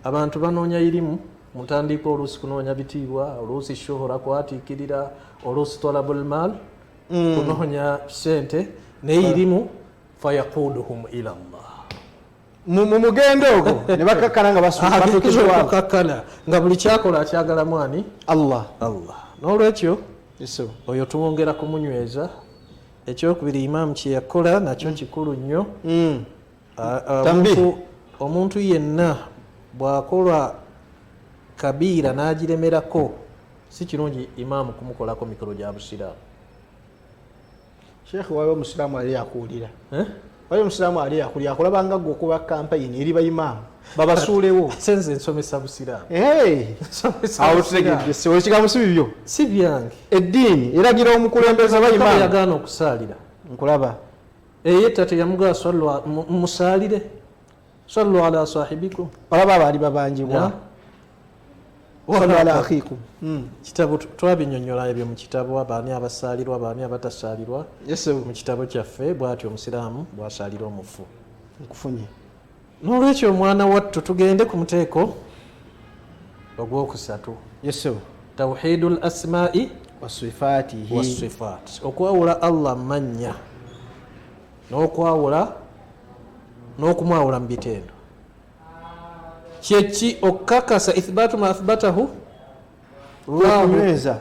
abantu banoonya irimu mu ntandikwa, oluusi kunoonya bitiibwa, oluusi shohora kwatiikirira, oluusi talabul maal kunoonya sente, naye irimu fayaquduhum ila Allah.
Mu mugendo ogwo ne bakakkana nga
basukakkana nga buli kyakola akyagala mwani
Allah.
N'olwekyo oyo tumwongera kumunyweza. Ekyokubiri imaamu kye yakola nakyo kikulu nnyo. Omuntu yenna bw'akola kabiira n'agiremerako si kirungi imaamu kumukolako mikolo gya busiraamu.
Sheikh waliwo omusiraamu ali yakuwulira, waliwo omusiraamu ali yakuwulira akulabanga gwe okuba kampayini eri bayimaamu babasuulewo.
Senze nsomesa busiraamu.
Awo tutegedde wekigambo si bibyo,
si byange.
Eddiini eragira omukulembeze bayimaamu
yagaana okusaalira.
Nkulaba
ye tate yamugamba musaalire, sallu ala sahibikum.
olaba abaali babanjibwa sallu ala akhikum.
Kitabu twabinyonnyola ebyo mu kitabu, abaani abasaalirwa abaani abatasaalirwa. Mu kitabu kyaffe bw'atyo omusiraamu bw'asaalira omufu.
Nkufunye.
N'olwekyo omwana wattu tugende ku muteeko ogwokusatu. Tawhidul asma'i wasifati, okwawula Allah mannya n'okumwawula mu bitendo. Kyeki okukakasa ithbatu ma athbatahu
lwakunyweza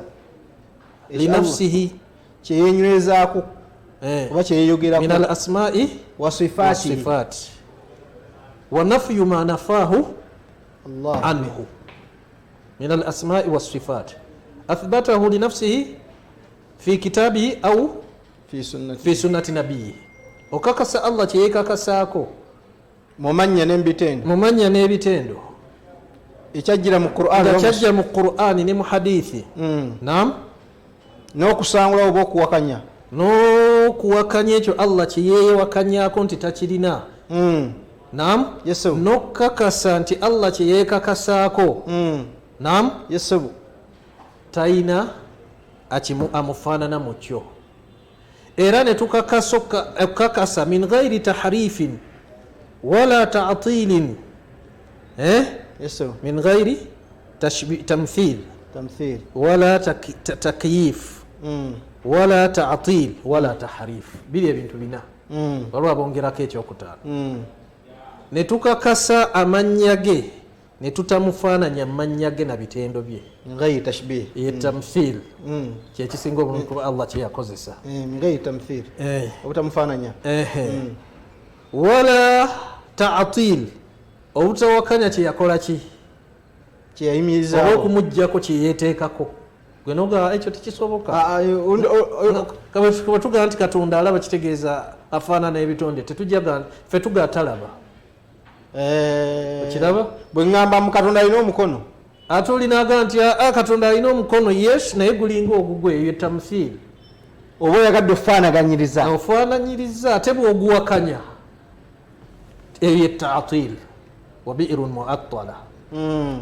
linafsihi,
kyeyenywezaako oba kyeyeyogerako
min al asma'i wasifati wa nafyu ma nafahu anhu min al asma'i wasifati athbatahu li nafsihi fi kitabihi au fi sunnati nabiyyi. Okakasa Allah kyeyekakasaako
mu mannya
n'ebitendo
ekyajjira mu
Qur'ani ne mu hadithi. Naam.
N'okusangula oba okuwakanya
okuwakanya ekyo Allah kye yeewakanyako nti takirina. Naam.
Yes.
N'okukakasa nti Allah kye yeekakasaako. Naam.
Yes.
Tayina amufaanana mu kyo. Era ne tukakasa min ghairi tahrifin wala ta'tilin.
Yes.
Min ghairi tamthil wala takyif wala ta'til wala tahrif. Bili ebintu bina. Waliwo bongerako ekyokutaano. Ne tukakasa amannya ge ne tutamufaananya amannya ge na bitendo bye.
Ngai tashbih.
Ye tamthil. Kyekisinga obulungi kuba Allah kye yakozesa.
Ngai tamthil. Obutamufaananya.
Wala ta'til. Obutawakanya kye yakola ki?
Kye yayimirizaawo.
Oba okumuggyako kye yeeteekako. Gwe noga ekyo tekisoboka. Kaba tugaa nti Katonda alaba kitegeeza afaanana ebitonde. Tetujjaga ffe tugatalaba. Kiraba?
Bwe ngamba mu Katonda alina omukono.
Ate olinaga nti Katonda alina omukono, yes, naye gulinga ogugwe, eyo tamthil.
Oba oyagadde ofaanaganyiriza.
Ofaananyiriza ate bw'oguwakanya. Eyo ta'til. Wa bi'run mu'attala.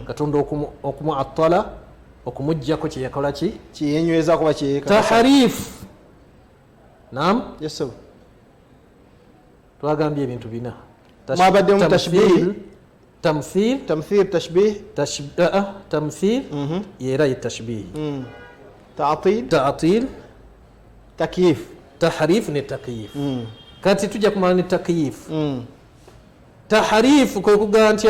Katonda okumu'attala, okumuggyako kye yakola ki?
Kye yenyweza kuba kye yeekakasa.
Tahrif. Naam.
Yes.
Twagambye ebintu bina.
Mwabaddemu tashbih.
Tamthil.
Tashbih.
Tamthil. Era ye tashbih.
Ta'til. Takyif.
Tahrif ne takyif. Kati tujja kumala ne takyif. Tahrif kwe kugaa nti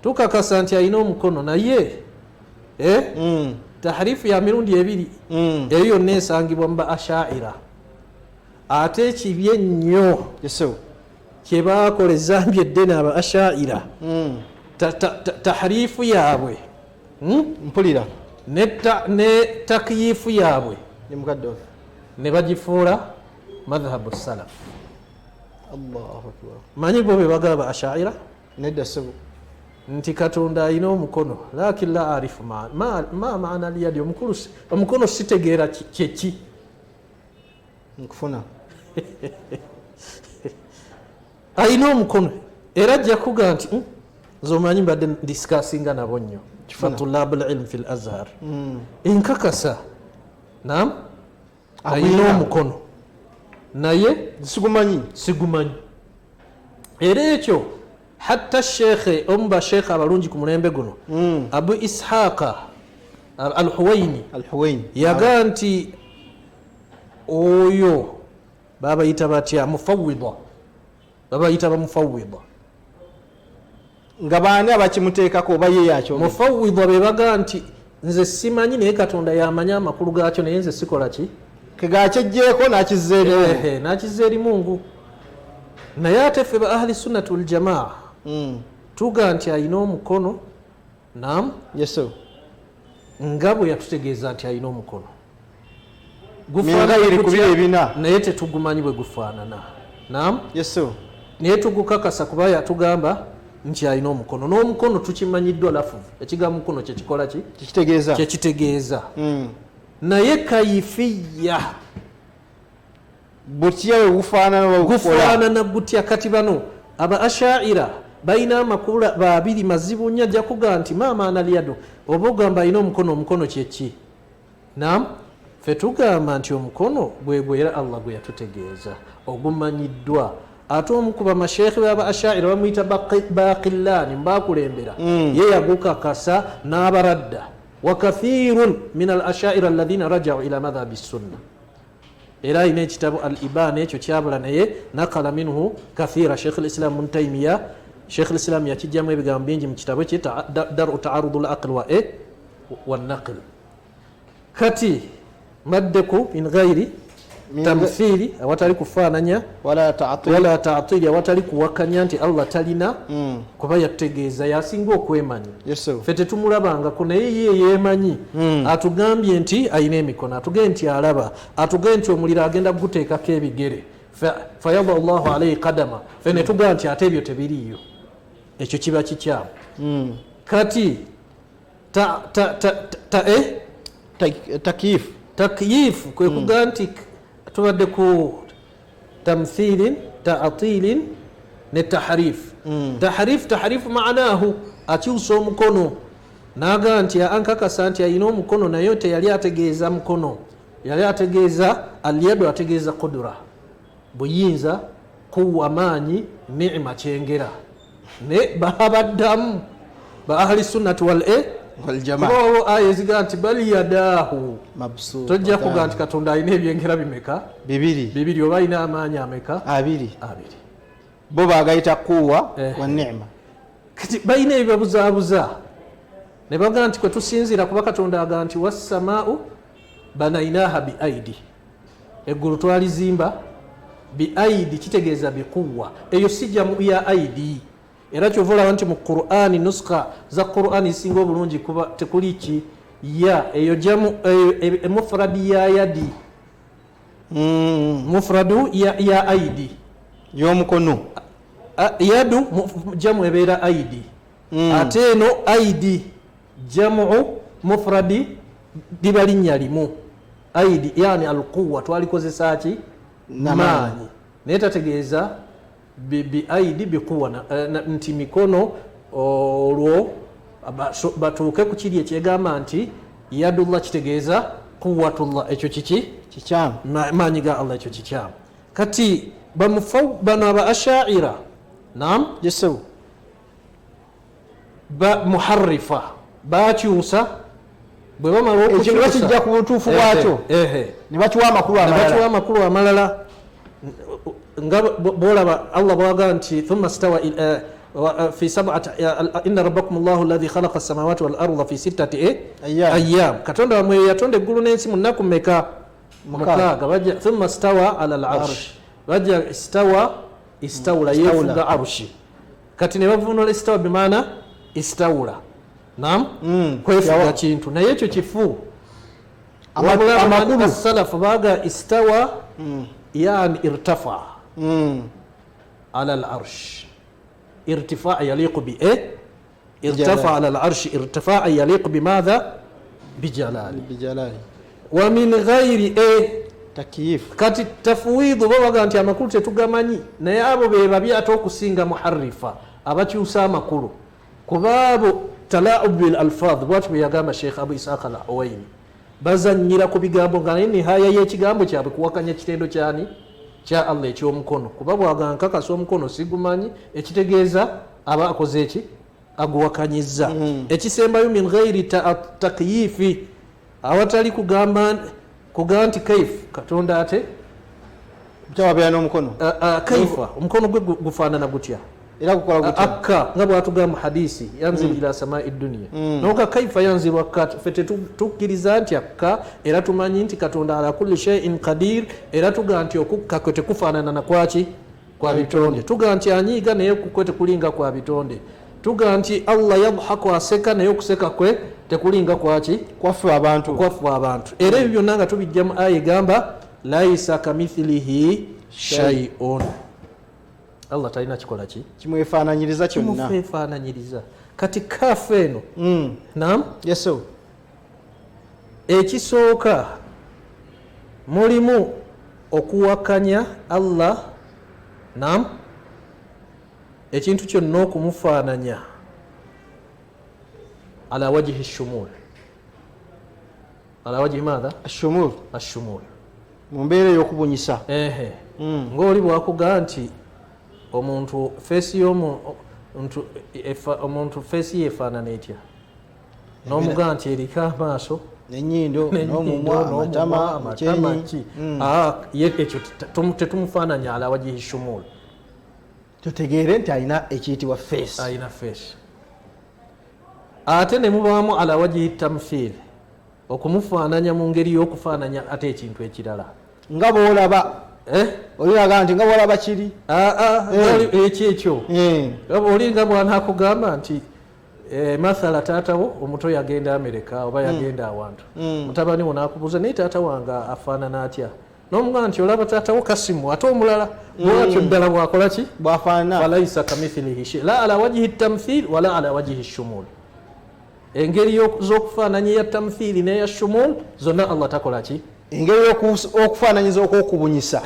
tukakasa nti alina omukono naye tahrifu ya mirundi ebiri. Eyo yonna esangibwa mu Asha'ira. Ate ekibi ennyo kye baakola ezambye eddene aba Asha'ira, tahrifu yaabwe
mpulira
ne takyifu yaabwe ne bagifuula madhhabu salaf.
Allahu akbar.
Manyi bo be bagaba Asha'ira
nedda sebo
nti Katonda alina omukono, lakin la arifu ma maana liyadi. Omukono sitegeera kyeki
nkufuna.
Alina omukono era ajja kugaa nti nze omanyi mbadde disikasinga nabo nnyo fatulabul ilm fil azhar. Enkakasa naam alina omukono naye sigumanyi. Era ekyo hatta sheikh omba sheikh abalungi ku mulembe guno Abu Ishaqa al-Huwaini yagaa nti oyo babayita batya mufawwida, babayita bamufawwida.
Nga baani abakimuteekako oba ye yakyo?
Mufawwida be bagaa nti nze simanyi naye Katonda yamanya amakulu gaakyo naye nze sikola ki?
Kegakyejjeeko n'akizza erimu.
N'akizza eri Mungu. Naye ate ffe ba ahli sunnati wal jamaa tugaa nti alina omukono. Naam.
Yes.
Nga bwe yatutegeeza nti alina omukono naye tetugumanyi bwe gufaanana. Naam.
Yes.
Naye tugukakasa kuba yatugamba nti alina omukono. N'omukono tukimanyiddwa lafu. Ekigambo mukono kyekikola ki? Kyekitegeeza. Naye kaifiya
butya we gufaanana
gutya. Kati bano aba Asha'ira balina amakulu babiri mazibu nnyo. Ajja kugaa nti maamaana lyado oba ogamba alina omukono kyeki? Naam. Ffe tugamba nti omukono gwegwe era Allah gwe yatutegeeza ogumanyiddwa. Ate omu ku bamasheekhe baba Asha'ira bamuyita Baqillani mbakulembera ye yagukakasa n'abaradda. Wa kathirun min al-Asha'ira alladhina raja'u ila madhhabi sunna. Era ina ekitabo al-Ibana ekyo kyabula naye nakala minhu kathira. Sheikh al-Islam Ibn Taymiyyah, Sheikh al-Islam yakijjamu ebigambo bingi mu kitabo kye Dar'u Ta'arudul Aql wa Naql. Kati maddeku min ghairi tamthili awatali kufaananya
wala
ta'til awatali kuwakanya nti Allah talina kuba yategeeza yasinga okwemanya. Ffe tetumulabangako naye ye yeemanyi. Atugambye nti alina emikono, atugambye nti alaba, atugambye nti omuliro agenda guteekako ebigere. Fayada Allahu alayhi qadama. Ffe ne tugamba nti ate ebyo tebiriiyo. Ekyo kiba kikyamu. Kati takyif kwe kugaa nti tubadde ku tamthilin ta'tilin ne tahrif. Tahrif maanahu akyusa omukono naga nti ankakasa nti alina omukono naye teyali ategeeza mukono, yali ategeeza alyadu, ategeeza kudura, buyinza, kuwa, maanyi, ni'ima, kyengera. Ne babaddamu ba ahli sunnati wal jamaa aya eziga nti bali yadaahu mabsuut, tojja kuga nti Katonda alina ebyengera bimeka? Bibiri. Oba alina amaanyi ameka? Abiri.
Bo bagayita kuwa wa ni'ima.
Kati balina ebibabuzaabuza ne baga nti kwe tusinziira kuba Katonda aga nti wassamaa'u banainaha bi aidi, eggulu twalizimba bi aidi, kitegeeza bikuwa. Eyo si jamu ya aidi. Era kyovola nti mu Qur'ani nuskha za Qur'ani singa obulungi kuba tekuli ki ya, eyo jamu mufradi ya yadi, mufradu ya aidi
y'omukono.
Yadu jamu ebeera aidi, ate eno aidi jamu mufradi liba linnya limu. Aidi yani alquwa twalikozesa ki? Maanyi. Naye tategeeza bi aidi bikuwa nti mikono olwo batuuke ku kiri ekyegamba nti yadullah kitegeeza quwwatullah. Ekyo kikyamu, maanyi ga Allah, ekyo kikyamu. Kati bano aba ashaira
yesu
muharrifa bakyusa, bwe bamala
okukyusa kijja ku butuufu bwakyo ne bakiwa amakulu amalala. Nga bolaba Allah bwaga nti thumma stawa fi sab'ati inna rabbakum Allahu alladhi khalaqa as-samawati wal arda fi sittati ayyam. Katonda wamwe yatonda eggulu n'ensi mu nnaku mmeka? Mukaaga. Bajja thumma stawa ala al-arsh, bajja istawula yefuga arshi. Kati ne bavunula istawa bimaana istawula, kwefuga kintu, naye ekyo kifu. Amakulu as-salaf baga istawa yani irtafa ala al-arsh, irtifaa yaliqu bi irtafa ala al-arsh irtifaa yaliqu bimadha? Bijalali. Wa min ghairi takyif.
Kati tafwidhu babaga nti amakulu tetugamanyi, naye abo be babi ate okusinga muharrifa, abakyusa amakulu kuba abo talaa'ub bil alfadh. Bwatyo bwe yagamba Sheikh Abu Ishaq al-Huwaini, bazanyira ku bigambo nga nihaya y'ekigambo kyabwe kuwakanya kitendo kyani? Kya Allah eky'omukono. Kuba bwaga nkakasa omukono sigumanyi, ekitegeeza aba akoze eki? Aguwakanyizza. Ekisembayo min ghairi takyifi, awatali kugamba nti kaif, Katonda ate
kyawabeera n'omukono.
Kaifa, omukono gwe gufaanana gutya?
Era gukola gutya?
Akka nga bwatugamba hadisi yanzilu ila samai dunya. Noka kaifa yanzilu akka, fete tukkiriza nti akka, era tumanyi nti Katonda ala kulli shay'in qadir, era tuga nti okukka kwe tekufaanana na kwaki? Kwa bitonde. Tuga nti anyiiga naye kwe tekulinga kwa bitonde. Tuga nti Allah yadhaku, aseka naye okuseka kwe tekulinga kwaki? Kwafu abantu. Era ebyo byonna nga tubijja mu aya egamba laisa kamithlihi shay'un. Allah talina kikola ki?
Kimwefaananyiriza kyonna.
Kimwefaananyiriza. Kati kafu eno
yesu
ekisooka mulimu okuwakanya Allah ekintu kyonna okumufaananya ala wajhi shumul. Ala wajhi madha? Ashumul.
Mu mbeera ey'okubunyisa.
Ng'oli bwakuga nti omuntu feesi yefaanana etya? N'omuga nti eriko amaaso
n'ennyindo n'omumwa amatama
ki? Ekyo tetumufaananya ala wajhi shumul.
Tutegeere nti alina ekiyitibwa feesi.
Alina feesi. Ate ne mubaamu ala wajhi tamthil, okumufaananya mu ngeri y'okufaananya ate ekintu ekirala.
Nga bw'olaba oliraga nti nga bw'olaba kiri.
Ekyo oli nga bw'anaakugamba nti mathala taatawo omuto yagenda Amerika oba yagenda awantu, mutabani wo n'akubuuza naye taata wange afaanana atya? N'omugamba nti olaba taatawo Kasimu ate omulala bwatyo ddala bwakola ki?
Bwafaanana.
Falaisa kamithlihi shay, la ala wajhi tamthil wala ala wajhi shumul. Engeri z'okufaananya ya tamthili n'eya shumul zonna Allah takola ki?
engeri okufaananyiza okwokubunyisa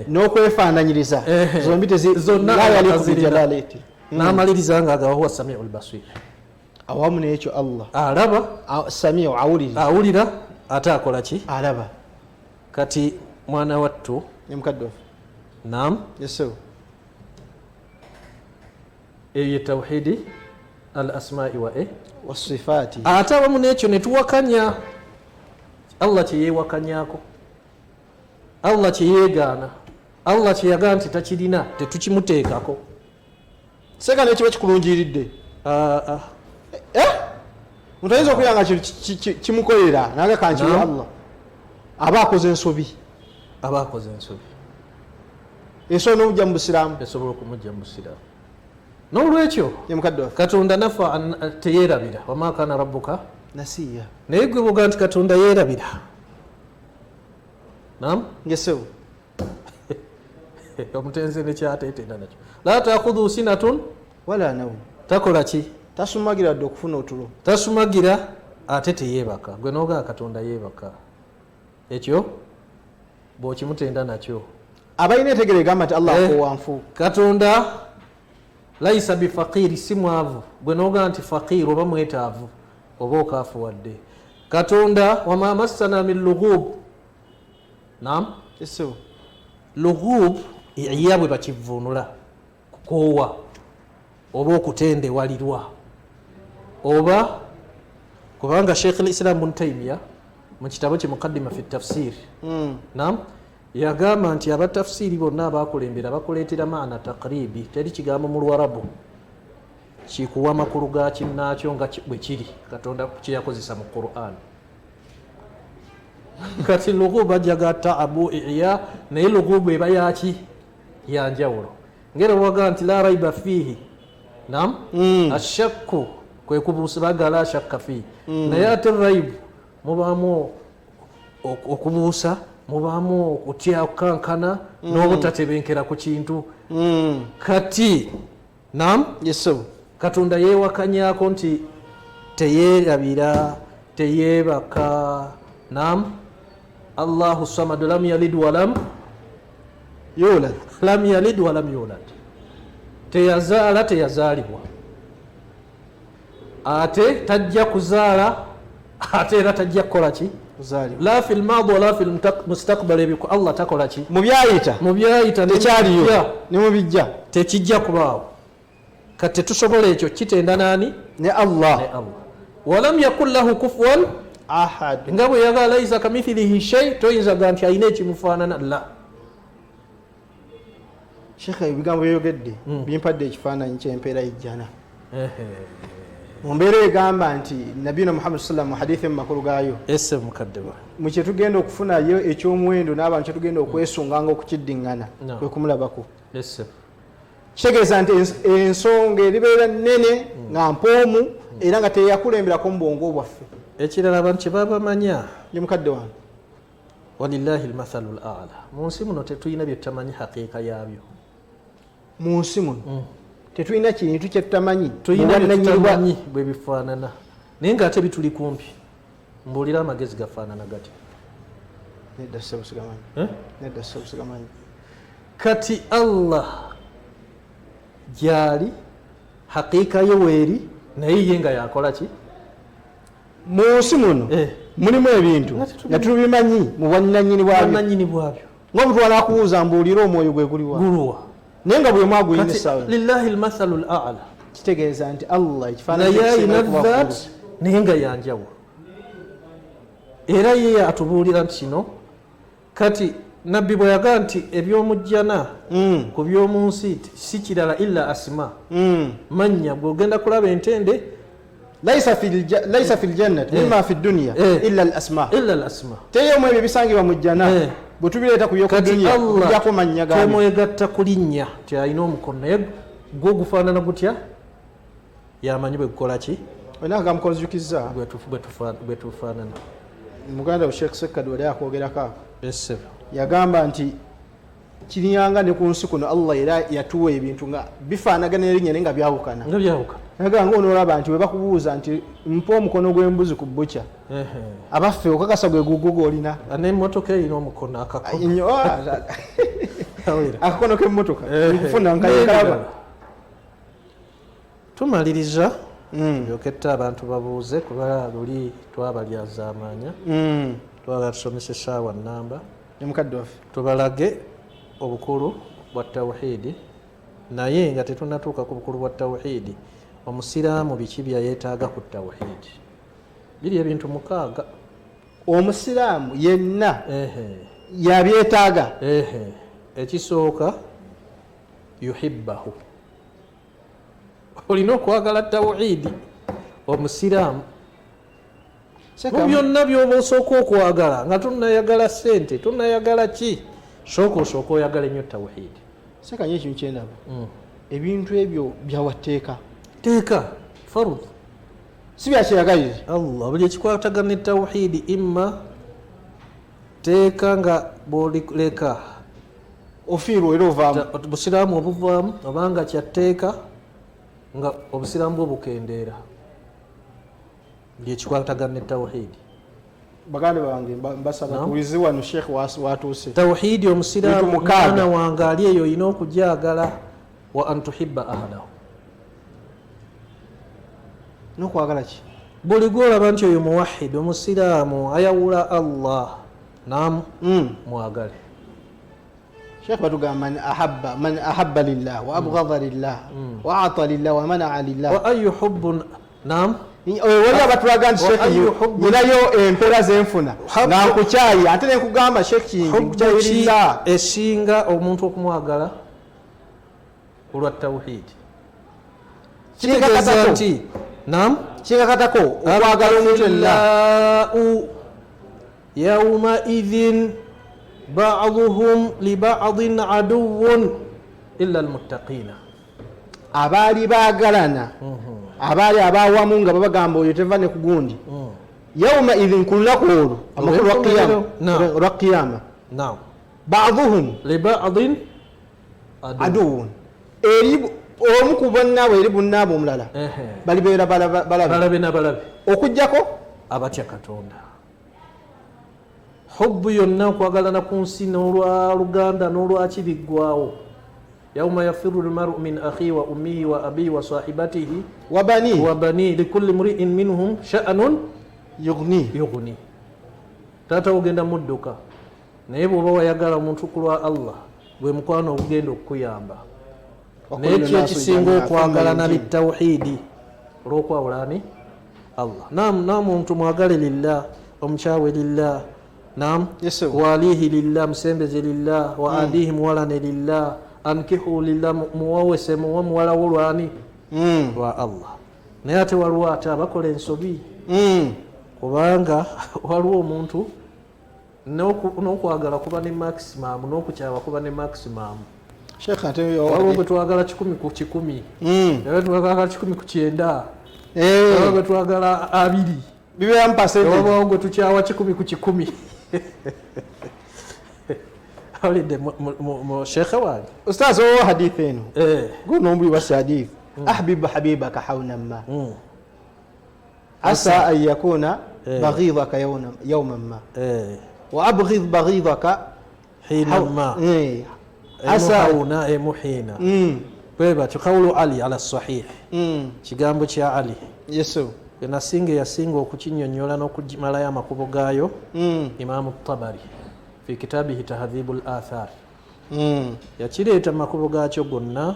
n'okwefaananyiriza zombi tezilayalikumujalaleti
n'amaliriza nga agawa huwa samiu lbasir
awamu n'ekyo Allah
alaba
samiu
awulira ate akola ki
alaba
kati mwana wattu
nemukadde
nam
yeso
eyo ye tawhidi al asmai wa
sifaati
ate awamu n'ekyo netuwakanya Allah kyeyewakanyako Allah kyeyegaana Allah kyeyagaa nti takirina tetukimuteekako
seka nekiba kikulungiridde muntu ayinza okuyanga kimukolera naga kankiri Allah aba akoze ensobi esobola n'omujja mu busiraamu
esobola okumujja mu busiraamu n'olwekyo katonda nafa teyerabira wama kana rabbuka
nasiya
naye gwe bwoga nti katonda yeerabira nam
ngesewo
omutenzi nekyateetenda nakyo la takhudhu sinatun
wala nawu
takola ki
tasumagira dde okufuna otulo
tasumagira ate teyeebaka gwe nogaa katonda yeebaka ekyo bwokimutenda nakyo
abalina etegere egamba nti Allah akowanfu
katonda laisa bifaqiri si mwavu gwe nogaa nti faqir oba mwetaavu oba okaafuwadde katonda wama massana min lughub nam
eso
lughub iya bwe bakivunula kukoowa oba okutendewalirwa oba kubanga Sheikh al-Islam Ibn Taymiyyah mu kitabo kye Muqaddima fi tafsir nam yagamba nti abatafsiri bonna abakulembera bakuleetera maana taqribi teri kigambo mu Luwarabu kikuwa makulu ga kinnaakyo nga bwe kiri katonda kyeyakozesa mu Qur'an kati lughub ajaga taabu iya naye lughub eba yaki yanjawulo ngera waga nti la raiba fihi nam ashakku kwe kubuusa la shakka fihi naye ate raib mubaamu okubuusa mubaamu okutya okukankana n'obutatebenkera ku kintu kati nam
yeso
katonda yeewakanyako nti teyerabira teyeebaka nam Allahu samad lam yalid walam
yulad
teyazaala teyazaalibwa ate tajja kuzaala ate era tajja kukola ki la fil maadi wala fil mustaqbal ebiko Allah takola ki
mu byayita tekyaliyo ne mu bijja
tekijja kubaawo kati tusobola ekyo kitenda nani
ne Allah
walam yakul lahu kufuwan
ahad
nga bwe yaga laisa kamithilihi shay toyinza ga nti ayina ekimufaanana la
Sheikh ebigambo byogedde bimpadde ekifaananyi ky'empeera ejjana mu mbeera egamba nti nabiyina Muhammad sallam mu hadithi mu makulu gaayo
ese mukaddeba
mu kye tugenda okufunayo ekyomuwendo n'abantu kye tugenda okwesunganga okukiddiŋŋana kwe kumulabako kitegeeza nti ensonga eribeera nnene nga mpoomu era nga teyakulemberako mu bwongo bwaffe
ekirala abantu kye babamanya
ye mukadde wange
walillahi almathalu al-a'la mu nsi muno tetulina bye tutamanyi haqiiqa yaabyo
mu nsi muno tetulina kintu kye tutamanyi
tulina bye tutamanyi bwe bifaanana naye ng'ate bituli kumpi mbuulira amagezi gafaanana gati
nedda sebusigamanyi
kati Allah gyali haqiiqa ye weeri naye ye nga yakola ki
mu nsi muno mulimu ebintu nga tubimanyi mu bwannannyini bwabyo ng'omuntu wanakubuuza mbuulira omwoyo gwe guliwa naye nga bwe mwagulina essaawa
lillahi almathalu al-a'la
kitegeeza nti Allah
naye ayina that naye nga yanjawulo era ye atubuulira nti kino kati nabbi bwe yagaa nti ebyomujjana ku by'omu nsi si kirala illa asima mannya bw'ogenda kulaba entende
laisa fil jannati mimma fi dunya illa al asma teyomu ebyo bisangibwa mu jjana bwe tubireeta ku yokudunya kujjako mannya gaani
temwegatta ku linnya ti alina omukono naye gwo gufaanana gutya yamanyi bwe gukola ki
olina gamukonzukizza
bwe tufaanana
muganda we Sheikh Sekkad wali akwogerako ako yagamba nti kirinyanga ne ku nsi kuno Allah era yatuwa ebintu nga bifaanagana erinnya naye nga byawukana naga ng'onoolaba nti we bakubuuza nti mpa omukono gw'embuzi ku bbuca abaffe okakasa gwe guguga olina
n'emmotoka erina omukono
akakono k'emmotoka kufuna nkayekalaba.
Tumaliriza byoketta abantu babuuze kuba luli twabalyazaamaanya twagala tusomesa essaawa nnamba
ne mukadde waffe
tubalage obukulu bwa tawhiidi, naye nga tetunnatuuka ku bukulu bwa tawhiidi omusiraamu biki bya yeetaaga ku tawhiidi. Biri ebintu 6
omusiraamu yenna yabyetaaga.
Ekisooka yuhibbahu, olina okwagala tawhiidi omusiraamu mu byonna byoba osooka okwagala nga tunnayagala ssente tunnayagala ki, osooka oyagala ennyo tawhiidi.
Sekanye ekintu kyendaba ebintu ebyo byawatteeka
teeka farud
si byakyeyagalize
Allah buli ekikwatagana ne tawhiidi imma teeka nga bwoleka
ofiirwa era ovaamu
obusiraamu obuvaamu obanga kyatteeka nga obusiraamu bwe bukendeera, buli ekikwatagana ne tawhiidi.
baganda bange mbasaba tuwizi wano Sheikh watuuse
tawhiidi omusiraamu mwana wange ali eyo olina okujagala wa antuhibba ahlahu,
n'okwagala ki
buli gwolaba nti oyo muwahid omusiraamu ayawula Allah nam mwagale.
Sheikh batugamba man ahabba lillah wa abghadha lillah wa ata lillah wa manaa lillah
wa ayu hubbun nam
wali abatulaga nti Sheikh nyinayo empera zenfuna nankukyayi ate nekugamba Sheikh kingi nkukyayiriza
esinga omuntu okumwagala olwa tawhiidi. Kitegeeza nti nam
kingakatako okwagala omuntu yenna
yauma idhin ba'dhuhum li ba'dhin aduwwun illa almuttaqina,
abaali baagalana abaali abawamu nga babagamba oyo teva ne kugundi yauma idhin ku lunaku olwo amakulu lwa qiyama ba'dhuhum
li ba'dhin
aduwwun eri omu ku bannaabwe eri bunnaabwe omulala balibeera balabe
nabalabe
okuggyako
abatya Katonda. Hubbu yonna okwagalana ku nsi n'olwa luganda n'olwaki biggwawo. yauma yafiru lmaru min akhihi wa ummihi wa abihi wa sahibatihi
wa
bani likulli mri'in minhum sha'nun yughni. Taata ogenda mudduka naye bw'oba wayagala omuntu ku lwa Allah gwe mukwano ogenda okukuyamba. N'ekyo ekisinga okwagalana bitawhiidi olw'okwawulani Allah. Naam omuntu mwagale lillah, omukyawe lillah, naam walihi lillah, musembeze lillah, wa adihi muwalane lillah, ankihu lillah, muwawese muwa muwala wolwani lwa Allah. Naye ate waliwo ate abakola ensobi kubanga waliwo omuntu n'okwagala kuba ne maximum n'okukyawa kuba ne maximum.
Sheikh ate
waliwo gwe twagala 10 ku 10 era twagala 10 ku 9 waliwo gwe twagala 2
bibeera mpasente
waliwo gwe tukyawa 10 ku 10 awulidde mu sheikhe wange
ustaz owo hadithi eno gunombuyi wasi hadithi ahbib habibaka hawnan ma asa an yakuna baghidaka yawman ma wa abghid baghidaka
hinan ma hauna muhina kweba tukawulu Ali ala sahih kigambo kya Ali
yesu
nasinga yasinga okukinyonyola n'okujimalayo amakubo gaayo Imam Tabari fi kitabihi tahdhibul athar yakireeta amakubo gaakyo gonna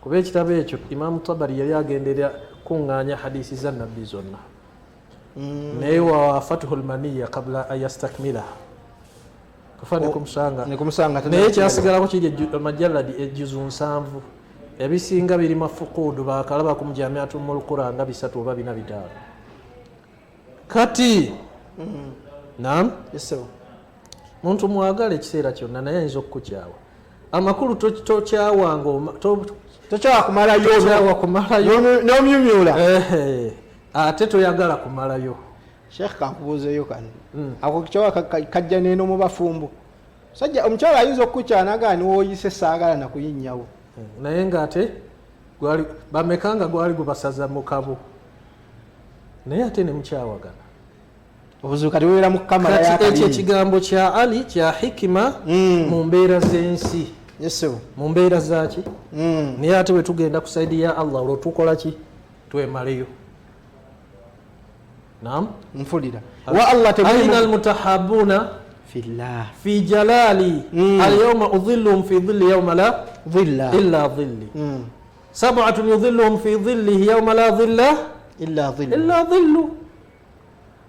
kuba ekitabo ekyo Imam Tabari yali agenderera kuŋŋaanya hadisi za nabbi zonna naye wa Fathul Maniyya qabla an yastakmilaha kufane kumusanga naye kyasigalako kiri majaladi ejuzu 7 ebisinga biri mafukudu bakalaba ku mujamiatu mul Qur'an nga 3 oba 4 5 kati naam
yesu
muntu mwagala ekiseera kyonna naye ayinza okukukyawa amakulu tokyawanga
tokyawkumalayo n'omyumyula
ate toyagala kumalayo.
Sheikh kankubuuzeeyo kano ako kikyawa kajja neeno mu bafumbo sajja omukyala ayinza okukukyanaga niwooyise saagala nakuyinnyawo
naye ng'ate bamekanga gwali gubasaza mu kabo naye ate ne mukyawagana
obuzibu kati weera mu kamera
kati ekyo ekigambo kya Ali kya hikima mu mbeera z'ensi mu mbeera zaki naye ate wetugenda ku saidi ya Allah olwo tukola ki twemaleyo naam
nfulira wa Allah
aina almutahabuna
fillah
fi jalali alyawma udhilluhum fi dhilli yawma la
dhilla
illa dhilli sab'atun yudhilluhum fi dhillihi yawma la dhilla
illa
dhillu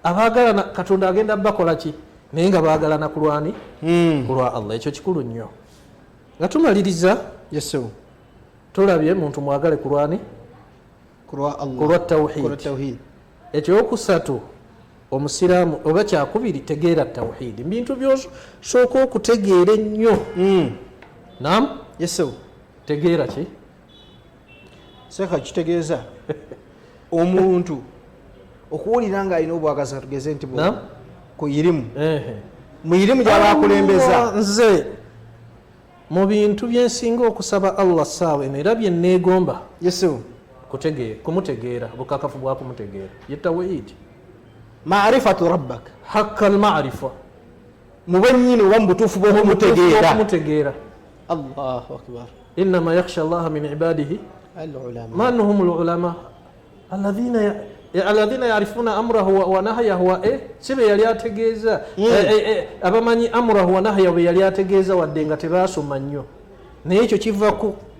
abagalana katonda agenda bakola ki naye nga bagalana kulwani kulwa Allah ekyo kikulu nnyo nga tumaliriza tulabye muntu mwagale kulwani
kulwa Allah
kulwa tawhid ekyokusatu omusiraamu oba kyakubiri tegeera tawhidi bintu byosooka okutegeera ennyo nam tegeera ki
seka kitegeeza omuntu okuwulira nga alina obwagaza tugeze nti ku irimu mu irimu gy'abakulembeza
nze mu bintu byensinga okusaba Allah saawa eno era byenneegomba kumutegeera bukakafu bwa kumutegeera ye tawhid
maarifatu rabbak
hakka almarifa
mu bwennyini oba mu butuufu
bw'okumutegeera
Allahu akbar
innama yakhsha allaha min ibadihi
alulama
man hum alulama alladhina yarifuna amrahu wa nahyahu sibe yali ategeeza abamanyi amrahu wa nahyahu yali ategeeza wadde nga tebasoma nnyo naye ekyo kiva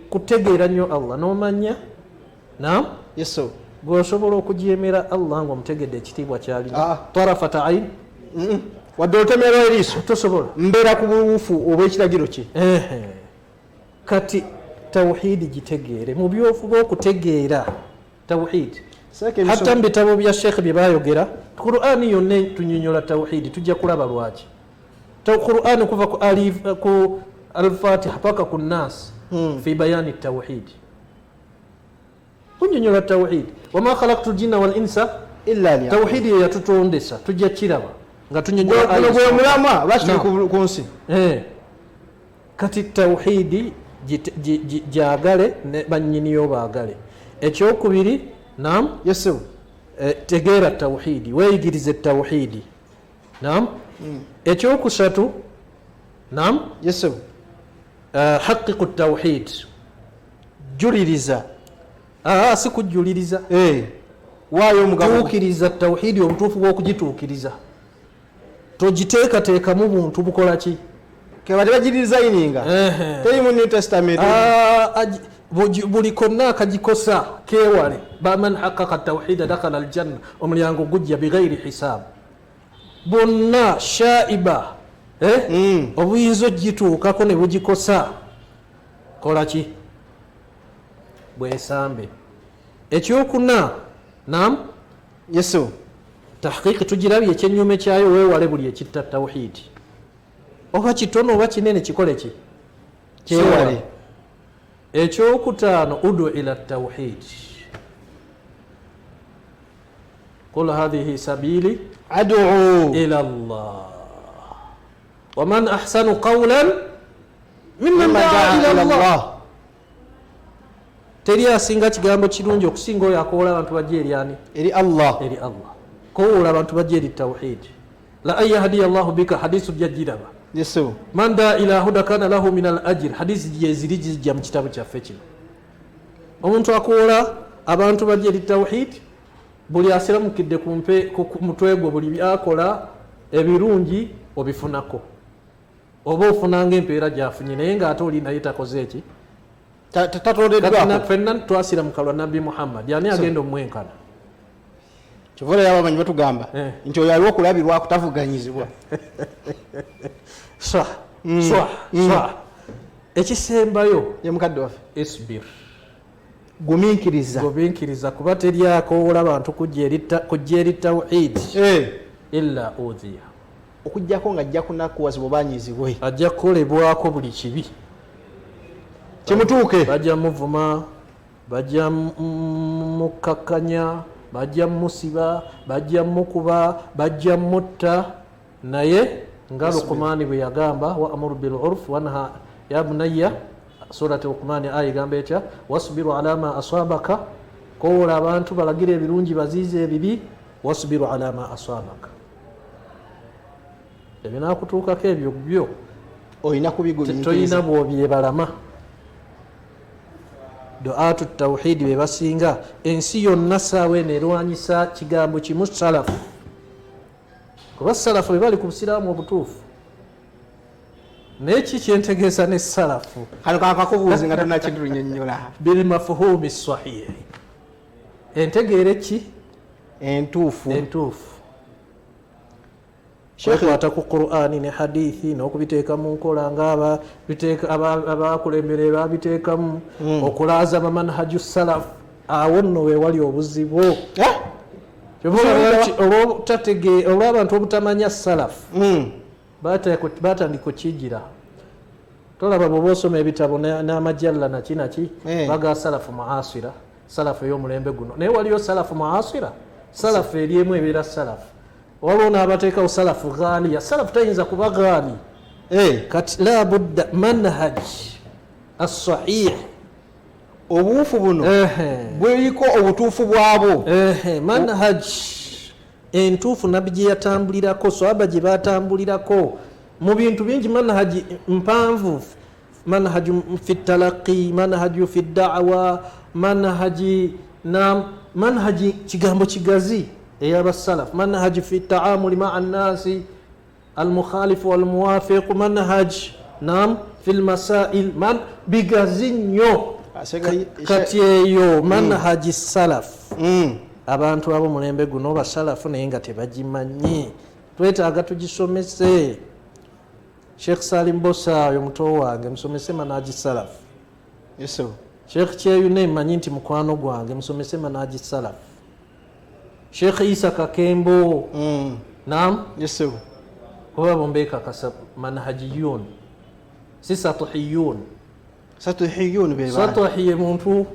kutegeera nnyo Allah n'omanya naam bw'osobola okujeemera Allah ng'omutegedde ekitiibwa kyalina tarafata ayin
wadde otemerwa eriiso
tosobola
mbeera ku buwufu oba ekiragiro kye
kati tawhidi gitegeere mu byofu bw'okutegeera tawhidi hatta mu bitabo bya sheekh bye baayogera Qur'ani yonna tunyonyola tawhidi tujja kulaba lwaki Qur'ani kuva ku al-Fatiha paka ku Nas fi bayani tawhidi kunyonyola tawhidi wama khalaqtu ljinna wal insa
illa liya
tawhidi yatutondesa tujja kiraba nga tunyonyola
gwe mulama bakiri ku nsi
kati tawhidi gyagale ne bannyiniyo baagale ekyokubiri naam tegeera tawhidi weeyigirize tawhidi naam ekyokusatu naam haqiqu tawhid
juliriza
si kujuliriza
waayo omugabo
tuukiriza tawhidi obutuufu bw'okugituukiriza togiteekateekamu buntu bukola ki
kebate bagirizayininga teri mu new testament
buli konna akagikosa keewale baman haqqaqa tawhida dakhala aljanna omulyango gujja bighairi hisaab bonna shaiba obuyinza ogituukako ne bugikosa kola ki bwesambe ekyokuna nam tahqiqi tugirabye ekyenyume kyayo weewale buli ekitta tawhidi oba kitono oba kinene kikole ki kyewale ekyokutaano udu ila tawhid qul hadhihi sabili
ad'u
ila Allah waman ahsanu qawlan mimman daa ila Allah teri asinga kigambo kirungi okusinga oyo akoola abantu bajja eryani
eri Allah
kowoola abantu bajja eri tawhid la an yahdiya Allahu bika hadisu jajiraba man daa ila huda kana lahu min al ajr hadisi gyeziri zijja mu kitabu kyaffe kino omuntu akoola abantu bajja eri tawhid buli asiramukidde ku mutwe gwe buli byakola ebirungi obifunako oba ofunanga empeera gyafunye naye ngaate oli naye takoze eki fenna twasira mukalwa nabbi Muhammad yani agenda omwenkana
kivula yabamanyi batugamba nti oyo aliwo okulabirwa kutavuganyizibwa
ekisembayo
ye mukadde waffe
isbir
gumiikiriza
kuba teryakoola abantu kujja eri tawhid illa udhiya
okujjako nga ajja kunakuwazibwa banyizibwe
ajja kukolebwako buli kibi
kimutuuke
bajja muvuma bajja mukkakkanya bajja musiba bajja mukuba bajja mutta naye nga Luqman bwe yagamba wa amuru bil urf wanha ya bunayya surati Luqman aya gamba etya wasbiru ala ma asabaka kola abantu balagira ebirungi bazize ebibi wasbiru ala ma asabaka ebinakutuukako ebyo byo
oyina kubigumiikiriza
toyina bw'obyebalama duatu tawhidi be basinga ensi yonna saawa eno erwanyisa kigambo kimu salafu kuba salafu be bali ku busiraamu obutuufu naye ki kyentegeeza ne salafu
kano kakakubuuzi nga tonakidunnyonnyola
bilmafuhumi sahihi entegeere ki
entuufu
shekwata ku Qur'ani ne hadithi n'okubiteeka mu nkola nga abakulembere babiteekamu okulaaza manhaju salafu awo nno wewali obuzibu olw'abantu obutamanya salafu batandika okijira tolaba bwoba osoma ebitabo n'amajalla nakinaki baga salafu muasira salafu ey'omulembe guno naye waliyo salafu muasira salafu eri emu ebeera salafu waliwo n'abateekawo salafu ghaliya salafu tayinza kuba ghali kati la budda manhaj as-sahih
obuufu buno bweliko obutuufu bwabo
manhaj entuufu nabbi gye yatambulirako sahaba gye batambulirako mu bintu bingi manhaji mpanvu manhaju fi talaqi manhaju fi da'wa manhaji kigambo kigazi ey'abasalaf manhaji fi ta'amuli ma'a an-nasi al-mukhalif wal-muwafiq manhaj fi al-masail bigazi nnyo kati eyo manhaji salaf abantu abo mulembe guno basalafu naye nga tebagimanyi twetaaga tugisomese Sheikh Salim Bosa oyo muto wange musomese manhaji salaf Sheikh Kyeyune mmanyi nti mukwano gwange musomese manhaji salaf Sheikh Isa Kakembo oba bombeka kasa manhajiyun si satuhiyun satuhiye muntu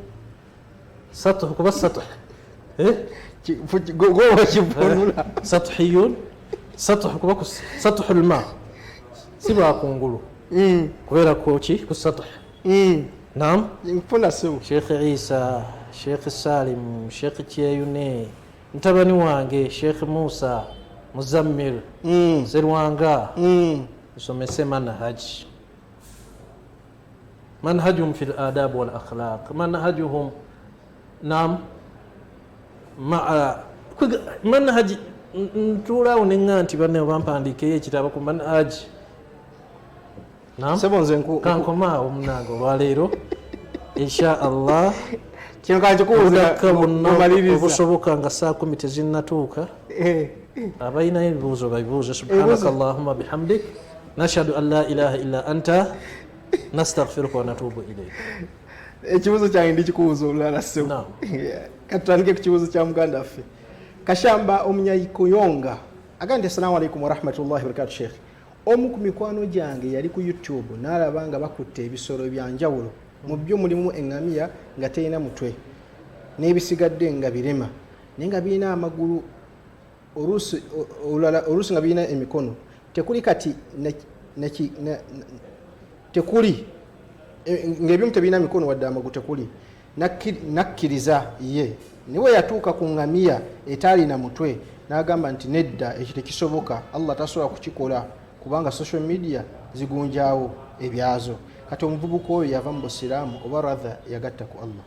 satuh kuba satuh satuhiyun satuh kuba satuhul ma siba kungulu kubera kochi ku satuh
nfuna simu
Sheikh Isa Sheikh Salim Sheikh Kyeyune mtabani wange Sheikh Musa Muzammil Zerwanga usomese manhajum fil adab wal akhlaq manhajuhum ma'a manhaji ntulawo nenganti banne bampandikeyo ekitabo ku manhaji kankomaawo omunange olwaleero insha Allah
kino kanjikubuuza
obusoboka nga saa 10 tezinnatuuka abalinayo ebibuuzo babibuuze subhanaka allahumma bihamdik nashhadu an la ilaha illa anta nastaghfiruka wa natubu ilayk
ekibuuzo kyange ndikikubuuza olulala sebo katutandike ku kibuuzo kya muganda waffe Kashamba Omunyayikuyonga agambye assalamu alaikum warahmatullahi wabarakatuh. Sheikh, omu ku mikwano gyange yali ku YouTube n'alaba nga bakutte ebisolo byanjawulo mu byo mulimu engamiya nga terina mutwe n'ebisigadde nga birema naye nga birina amagulu oluusi nga birina emikono tekuli kati tekuli ng'ebimu tebirina mikono wadde amagulu tekuli nakkiriza ye niwe yatuuka ku ngamiya etaalina mutwe n'agamba nti nedda ekyo tekisoboka Allah tasobola kukikola kubanga social media zigunjaawo ebyazo kati omuvubuka oyo yava mu busiraamu oba radha yagatta ku Allah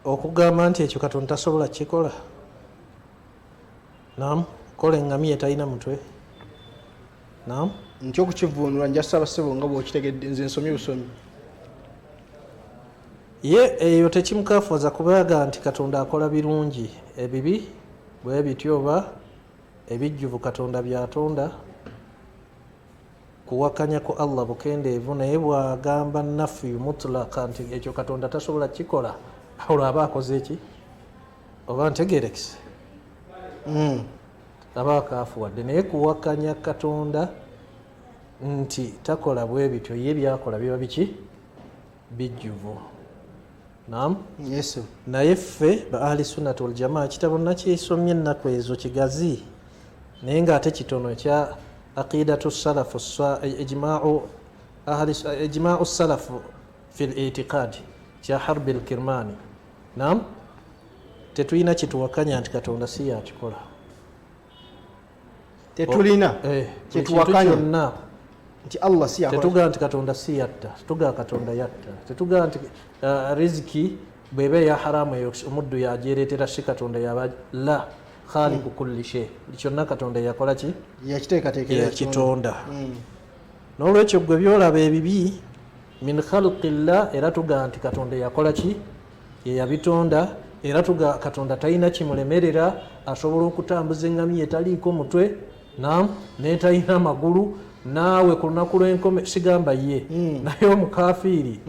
okugamba nti ekyo Katonda tasobola kikola kola engamiya etalina mutwe
nti okukivuunula njasaba ssebo nga bw'okitegedde nze nsomye busomi
ye eyo tekimukafuza kubaga nti Katonda akola birungi ebibi bwe bityo oba ebijjuvu Katonda byatonda kuwakanya ko Allah bukendeevu naye bwagamba nafi mutlaka nti ekyo Katonda tasobola kikola olwo aba akoze eki oba ntegerekise aba akafuwadde naye kuwakanya Katonda nti takola bwe bityo ye byakola biba biki bijjuvu
Yesu
naye ffe ba ahli sunnati wal jamaa kitabo nakyesomye ennaku ezo kigazi naye ng'ate kitono ekya aqidatu salafu ijma'u salafu fi al-i'tiqad kya harbi al-kirmani nam tetulina kituwakanya nti katonda si yakikola
tetulina
kituwakanya
nti Allah si yakola
tetugaa nti katonda si yatta tetugaa katonda yatta tetugaa nti riziki bweba ya haramu eyo omuddu yajereetera si katonda yaba la khaliqu kulli shay kyonna katonda yakola ki
yakiteekateekera
kitonda n'olwekyo gwe byolaba ebibi min khalqillah era tugaa nti katonda yakola ki yeyabitonda era tugaa katonda talina kimulemerera asobola okutambuza engamiya etaliiko mutwe netalina magulu naawe ku lunaku lw'enkome sigamba ye naye omukafiiri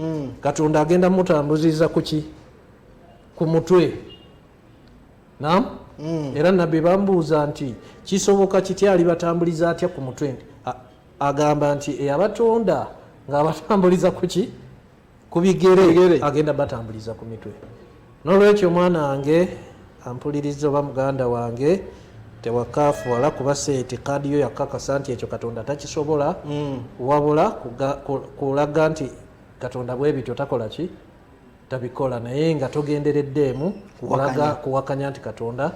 katonda agenda mutambuziza kuki ku mutwe era nabbi bambuuza nti kisoboka kitya alibatambuliza atya ku mutwe agamba nti eyabatonda ng'abatambuliza kuki ku bigere agenda batambuliza ku mitwe. N'olwekyo mwana wange ampuliriza oba muganda wange tewakaafu wala kuba seetikadi yo yakakasa nti ekyo katonda takisobola wabula kulaga nti katonda bwe bityo takola ki tabikola naye nga togendereddeemu kuwakanya nti katonda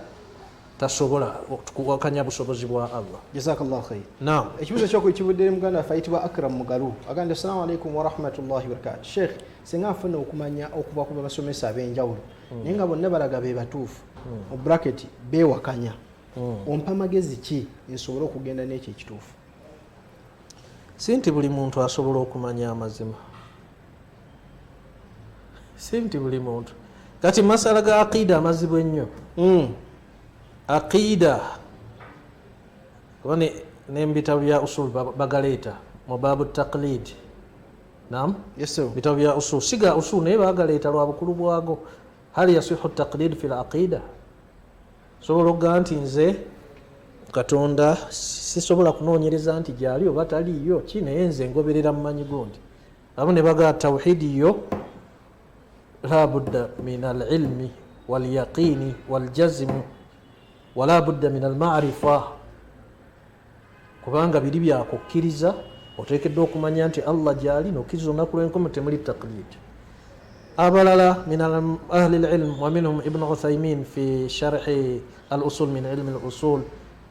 tasobola kuwakanya busobozi bwa Allah.
Jazakallahu khair.
Naam.
Ekibuzo kyoko kibudde muganda fayitibwa Akram Mugalu agamba assalamu alaikum wa rahmatullahi wa barakatuh. Sheikh singa nfuna okumanya okuba ku basomesa ab'enjawulo naye nga bonna balaga be batuufu mu bracket beewakanya ompa magezi ki nsobola okugenda n'ekyo ekituufu?
Si nti buli muntu asobola okumanya amazima, si nti buli muntu. Kati masala ga aqida amazibu ennyo. Aqida kubane n'ebitabo bya usul bagaleeta mu babu taqlid. Naam, bitabo bya usul siga usul naye bagaleeta lwa bukulu bwago. Hali yasihu taqlid fi al-aqida? Sobola okugaa nti nze katonda sisobola kunoonyereza nti gyali oba taliiyo ki naye nze ngoberera mumanyi gundi. Abo ne bagaa tawhidi yo la budda min al-ilmi wal-yaqini wal-jazmi wala budda min al-ma'rifa, kubanga biri byakukkiriza oteekeddwa okumanya nti Allah gyali n'okkiriza olunaku lw'enkomo temuli taqlid. Abalala min ahli al-ilm wa minhum Ibn Uthaymin fi sharhi al-usul min ilmi al-usul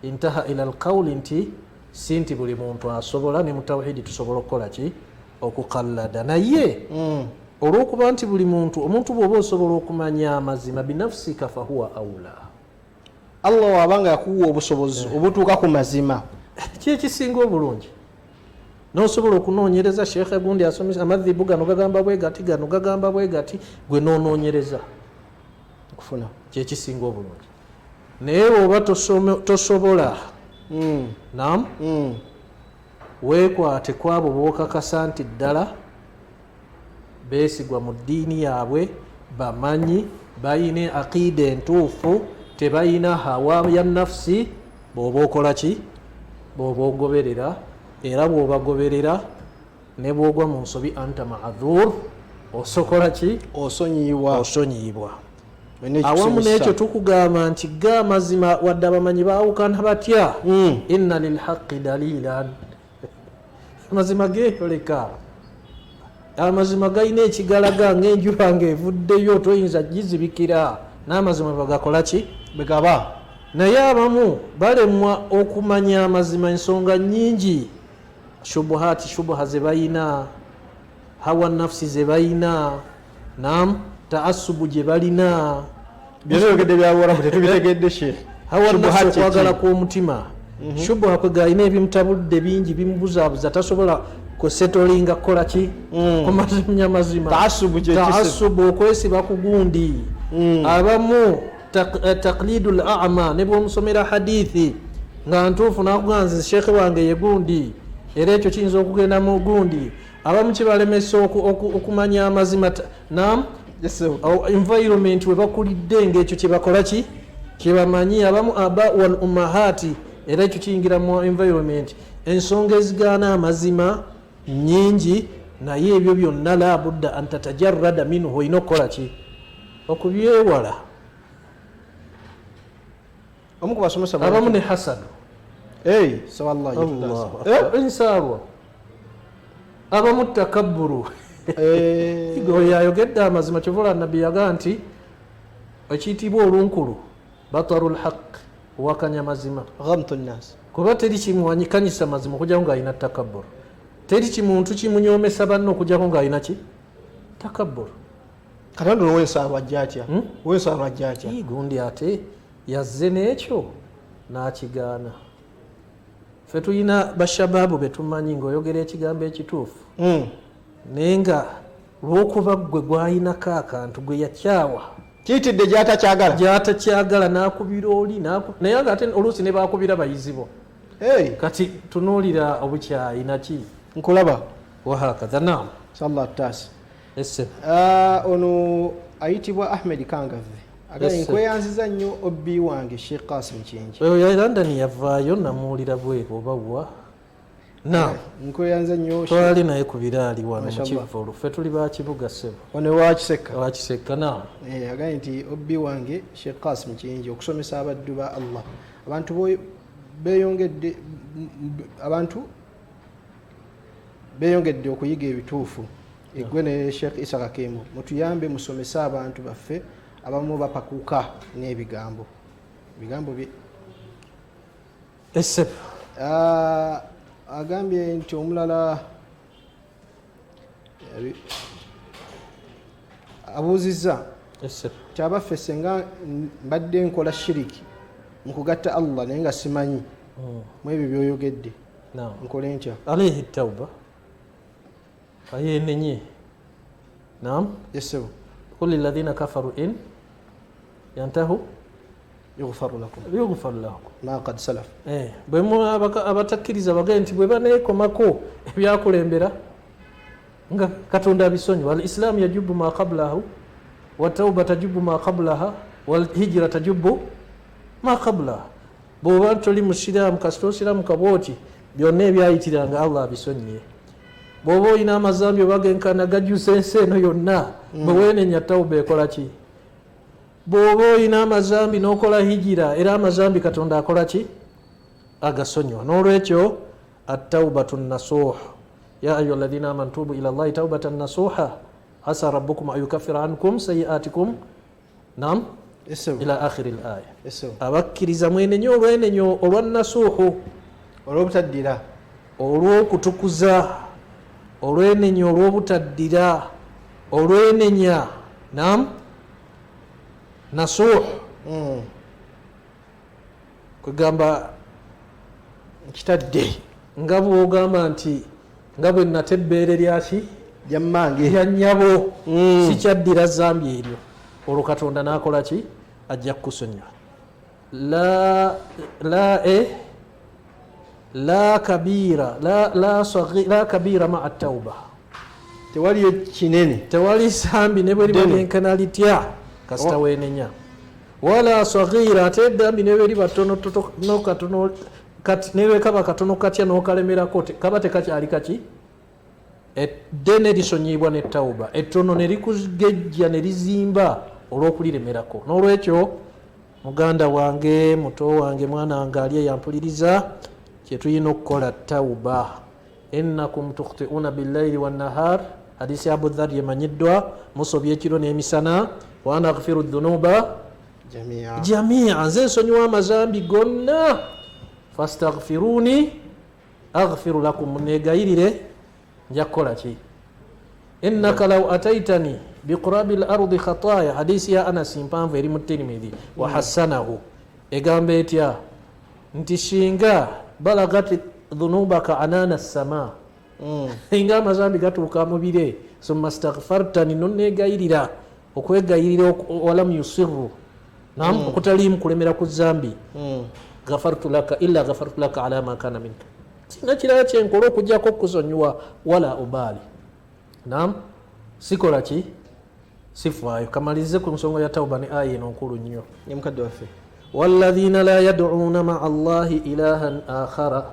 intaha ila al-qawl nti si nti buli muntu asobola ne mu tawhidi tusobola okukola ki okukallada naye olw'okuba nti buli omuntu bw'oba osobola okumanya amazima binafsika fahuwa awla.
Allah wabanga yakuwa obusobozi obutuuka ku mazima
ki ekisinga obulungi n'osobola okunoonyereza sheekhe gundi asomesa amadhibu gano gagamba bwe gati gano gagamba bwe gati gwe noonoonyereza
okufuna
kyekisinga obulungi. Naye bw'oba tosobola naam weekwate kwabo bookakasa nti ddala beesigwa mu ddiini yaabwe, bamanyi, bayina aqiida entuufu, tebayina hawa ya nafsi. Bw'oba okola ki? Bw'oba ogoberera, era bw'obagoberera ne bw'ogwa mu nsobi anta ma'dhur, osokola ki? Osonyiibwa. Awamu n'ekyo tukugamba nti ga mazima wadde abamanyi baawukana batya. Inna lilhaqqi dalilan, amazima geeyoleka, amazima galina ekigalaga ng'enjuba ng'evuddeyo toyinza gizibikira, n'amazima bagakola ki?
Begaba.
Naye abamu balemwa okumanya amazima ensonga nnyingi, shubuha ze bayina, hawa nafsi ze bayina, naam, taassubu gye balina.
Byonna byogedde byabulamu tetubitegedde Sheikh.
Hawa nafsi okwagala kw'omutima. Shubuha kwe galina ebimutabudde bingi bimubuzaabuza tasobola kusetolinga kukola ki? Kumanya amazima. Taassubu okwesiba ku gundi. Abamu taqlidul a'ma, ne bw'omusomera hadithi nga ntuufu n'akugamba nze sheekhe wange ye gundi era ekyo kiyinza okugenda mu gundi. Abamu kibalemesa okumanya amazima naam environment we bakulidde ng'ekyo kye bakola ki? Kye bamanyi. Abamu aba wal ummahati, era ekyo kiyingira mu environment. Ensonga ezigaana amazima nnyingi, naye ebyo byonna la budda an tatajarrada minhu, olina okukola ki? Okubyewala.
Omu ku basomesa
abamu ne hasadu,
so wallahi
Allahu akbar. Ensaalwa abamu takabburu oyo ayogedde amazima. Kyovula nabbi yagaa nti ekiyitibwa olunkulu bataru lhaq, wakanya mazima,
ghamtu nnas,
kuba teri kimuwanyikanyisa mazima okujjako ng'alina takabburu. Teri kimuntu kimunyomesa banne okujjako ng'alina ki takabburu.
Katonda w'ensaalwa ajja atya? W'ensaalwa ajja atya?
Gundi ate yazze n'ekyo n'akigaana. Ffe tulina bashabaabu betumanyi ng'oyogera ekigambo ekituufu naye nga lw'okuba gwe gwayinako akantu gwe yakyawa
kiyitidde
gyatakyagala n'akubira oli naye nga ate oluusi ne baakubira bayizi bo. Kati tunuulira obukyayina ki
nkulaba
wahakadha. Naam,
sallallahu taasi.
esse
ono ayitibwa Ahmed Kangave agaye nkweyanziza nnyo obbi wange Sheikh Qasim Kingi.
oyo ya London yavaayo namuwulira bweru oba wa. Naam,
nkweyanziza nnyo
twali naye ku biraali wano mu Kivvulu. Ffe tuli bakibuga ssebo
ono wakiseka
wakiseka. Naam,
agaye nti obbi wange Sheikh Qasim Kingi okusomesa abaddu ba Allah. Abantu beyongedde okuyiga ebituufu. Egwe ne Sheikh Isa Kakembo mutuyambe musomesa abantu baffe abamu bapakuka n'ebigambo bye.
esse
agambye nti omulala abuuzizza
esse
kyabaffe senga mbadde nkola shiriki mu kugatta Allah naye nga simanyi mu ebyo byoyogedde nkole ntya?
alayhi tawba ayenenye. Naam,
yesebo
qul lilladhina kafaru in yantahu
yughfaru lakum ma qad salaf.
Bwe abatakkiriza bagee nti bwe baneekomako ebyakulembera nga Katonda abisonyiwa. Al islaamu yajubu ma qablahu wa tawba tajubu ma qablaha wal hijra tajubu ma qablaha. Bw'oba toli musiraamu kasita osiraamu kabooti byonna ebyayitiranga Allah abisonyiye. Bw'oba olina amazambi obagenkana gajjusa ensi eno yonna bwe weenenya tawuba ekola ki? Bw'oba olina amazambi n'okola hijira era amazambi Katonda akola ki? Agasonyiwa. N'olwekyo at-tawbatu nasuh ya ayyuha alladhina amanu tubu ila Allahi tawbatan nasuha asa rabbukum an yukaffira ankum sayi'atikum. Naam, ila akhiri al-aya. Abakkiriza mwenenye olwenenyo olwa nasuhu,
olw'obutaddira,
olw'okutukuza, olwenenya olw'obutaddira, olwenenya. Naam, nasuh kugamba kitadde nga bw'ogamba nti nga bwe nate ebbeere lyaki
jammange
lya nnyabo sikyaddira zambi eryo. Olwo Katonda n'akola ki? Ajja kukusonyiwa. la kabira maa tawba,
tewali kinene,
tewali sambi ne bwe liba lyenkana litya kasita weenenya. Wala saghira, ate eddambi ne bwe liba ttono katono kati ne bwe kaba katono katya n'okalemerako kaba tekakyali kaki? Eddene lisonyibwa ne tawuba, ettono ne likugejja ne lizimba olw'okuliremerako. N'olwekyo muganda wange, muto wange, mwana wange ali eyampuliriza, kyetulina okukola tawuba. Innakum tukhti'una billayli wannahar, hadisi Abu Dharr emanyiddwa, musobya ekiro n'emisana. Wa ana aghfiru dhunuba jamia, nze nsonyiwa amazambi gonna. Fastaghfiruni aghfiru lakum, negayirire nja kukola ki? Innaka law ataitani biqurabi lardi khataya, hadisi ya Anas mpanvu eri mu Tirmidhi wa hassanahu, egamba etya nti shinga balagati dhunubaka anana sama, nga amazambi gatuuka mu bire, summa staghfartani, nonnegayirira, okwegayirira walamu yusirru, nam okutalimu kulemera ku zambi, ghafartu laka illa ghafartu laka ala ma kana minka, sina kirala kyenkola okujjako okusonyiwa wala ubali. Nam sikola ki? Sifaayo. Kamalize ku nsonga ya tawba ne aya eno nkulu nnyo.
Mukadde waffe,
walladhina la yad'una ma'a Allahi ilahan akhara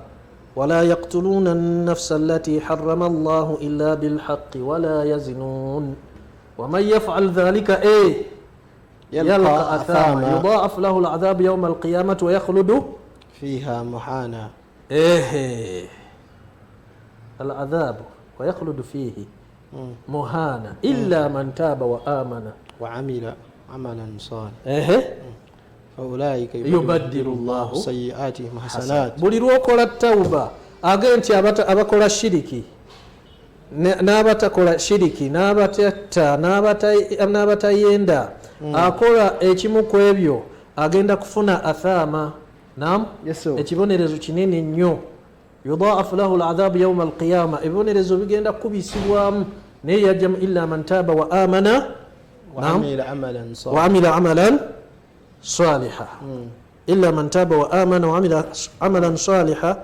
wala yaqtuluna an-nafsa allati harrama Allahu illa bilhaqqi wala yazinun waman yaf'al dhalika yalqa athama yudha'af lahu al-'adhabu yawma al-qiyamati wa yakhludu
fiha muhana.
العذاب ويخلد فيه مهانا إلا من تاب وآمن
وعمل عملا صالحا فأولئك
يبدل الله
سيئاتهم حسنات.
buli lwokola tawuba agenti abakola shiriki n'abatakola shiriki n'abatatta n'abatayenda akola ekimu ku ebyo agenda kufuna athama. Naam, ekibonerezo kinene nnyo. yudhaafu lahu aladhabu yauma alqiyama, ebibonerezo bigenda kubisibwamu naye yajjamu illa man taaba wa amana wa amila amalan saliha إلا من تاب وآمن وعمل عملا صالحا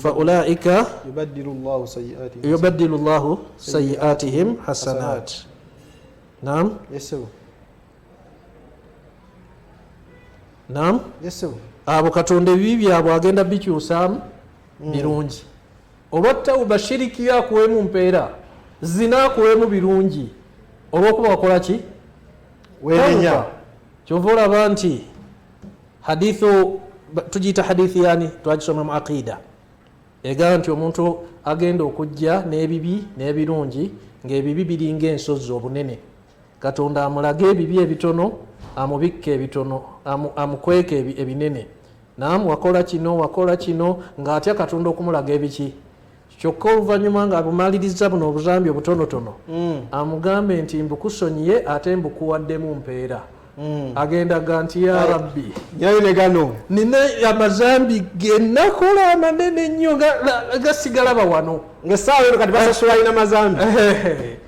فأولئك يبدل الله سيئاتهم حسنات. نعم نعم abo katonda ebibi byabwe agenda bikyusaamu birungi. oba tawuba shiriki yakuwemu mpeera, zina akuwemu birungi olwokuba wakola ki
weenya.
kyova olaba nti hadithu tujita hadithi yani twagisoma mu aqida egamba nti omuntu agenda okujja n'ebibi n'ebirungi ng'ebibi biringa ensozi obunene, katonda amulaga ebibi ebitono amubikke ebitono amukweke ebinene. Naam, wakola kino ng'atya katonda okumulaga ebiki, kyokka oluvannyuma ng'abumaliriza buno obuzambi obutonotono amugambe nti mbukusonyiye ate mbukuwaddemu mpeera. Agenda ganti ya rabbi
nyine gano
nina amazambi genakola amanene nnyo gasigala wano
ngesaawe kati basasula ina mazambi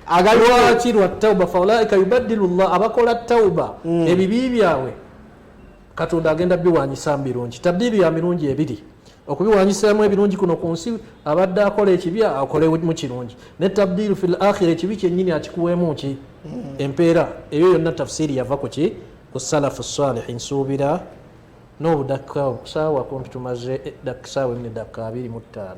agalwaki lwa tawba faulaika yubaddilu llah, abakola tawba ebibi byabwe katonda agenda biwanyisa birungi. Tabdiri ya mirungi ebiri, okubiwanyisamu ebirungi kuno ku nsi abadde akola ekibi akole mu kirungi, ne tabdiru fil akhira ekibi kyennyini akikuweemu ki empeera. Eyo yonna tafsiri yava ku ki ku salafu salih. Nsuubira n'obudakika saawa kumpi tumaze saawa 2:25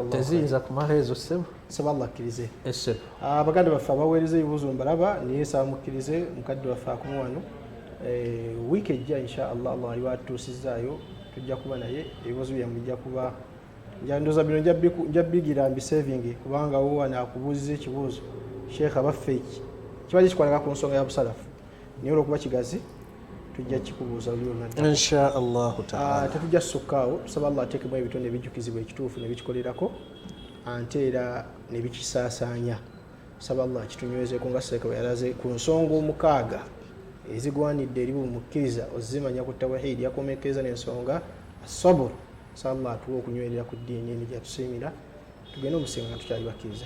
teziyinza kumala ezo ssebo.
Saba Allah akkirize
essebo
abaganda baffe abaweereza ebibuuzo mbalaba niye saba mukkirize mukadde waffe akumu wano wiiki ejja insha Allah Allah aliwa atuusizaayo tujja kuba naye ebibuuzo byammwe bijja kuba njandoza bino nja bigira mbisevingi kubanga wo anakubuuziza ekibuuzo sheekh abaffe eki kibaje kikwalaga ku nsonga ya busalafu niye olwokuba kigazi tujja kikubuuza lyonna
insha Allah taala.
Tetujja ssukaawo, tusaba Allah ateekemu ebitonde ebijjukizibwa ekituufu ne bikikolerako ate era ne bikisaasaanya. Tusaba Allah kitunywezeko nga Seeka bwe yalaze ku nsonga 6 ezigwanidde eri bumukkiriza ozimanya ku tawhidi yakomekereza n'ensonga asabur. Tusaba Allah atuwe okunywerera ku ddiini eni gyatusiimira tugende omusinga nga tukyali bakkiriza.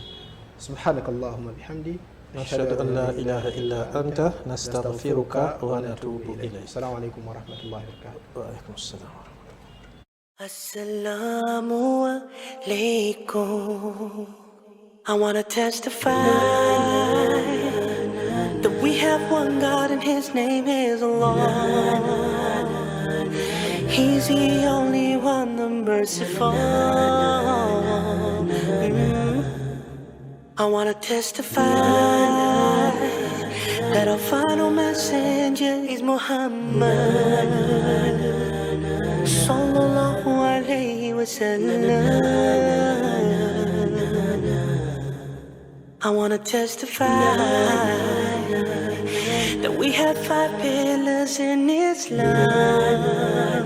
Subhanaka Allahumma bihamdi
nashhadu an la ilaha illa anta nastaghfiruka wa natubu ilayk.
Assalamu alaikum wa rahmatullahi wa barakatuh.
Wa alaikum assalam.
Assalamu alaikum. I want to testify that we have one God and His name is Allah. He's the only one, the merciful. I want to testify that our final messenger is Muhammad sallallahu alayhi wa sallam. I want to testify that we have 5 pillars in Islam.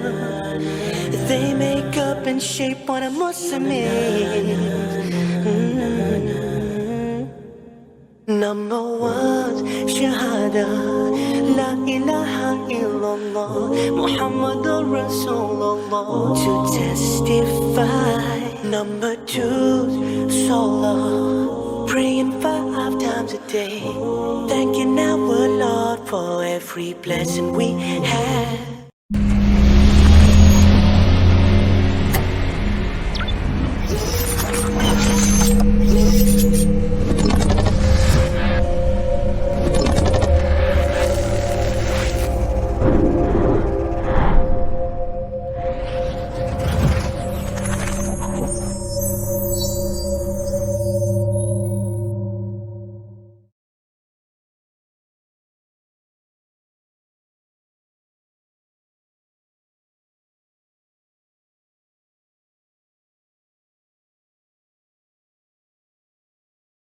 They make up and shape what a Muslim is. Number 1, Shahada, La ilaha illallah, Muhammadur Rasulullah. To testify. Number 2, Salah, praying 5 times a day, thanking our Lord for every blessing we have.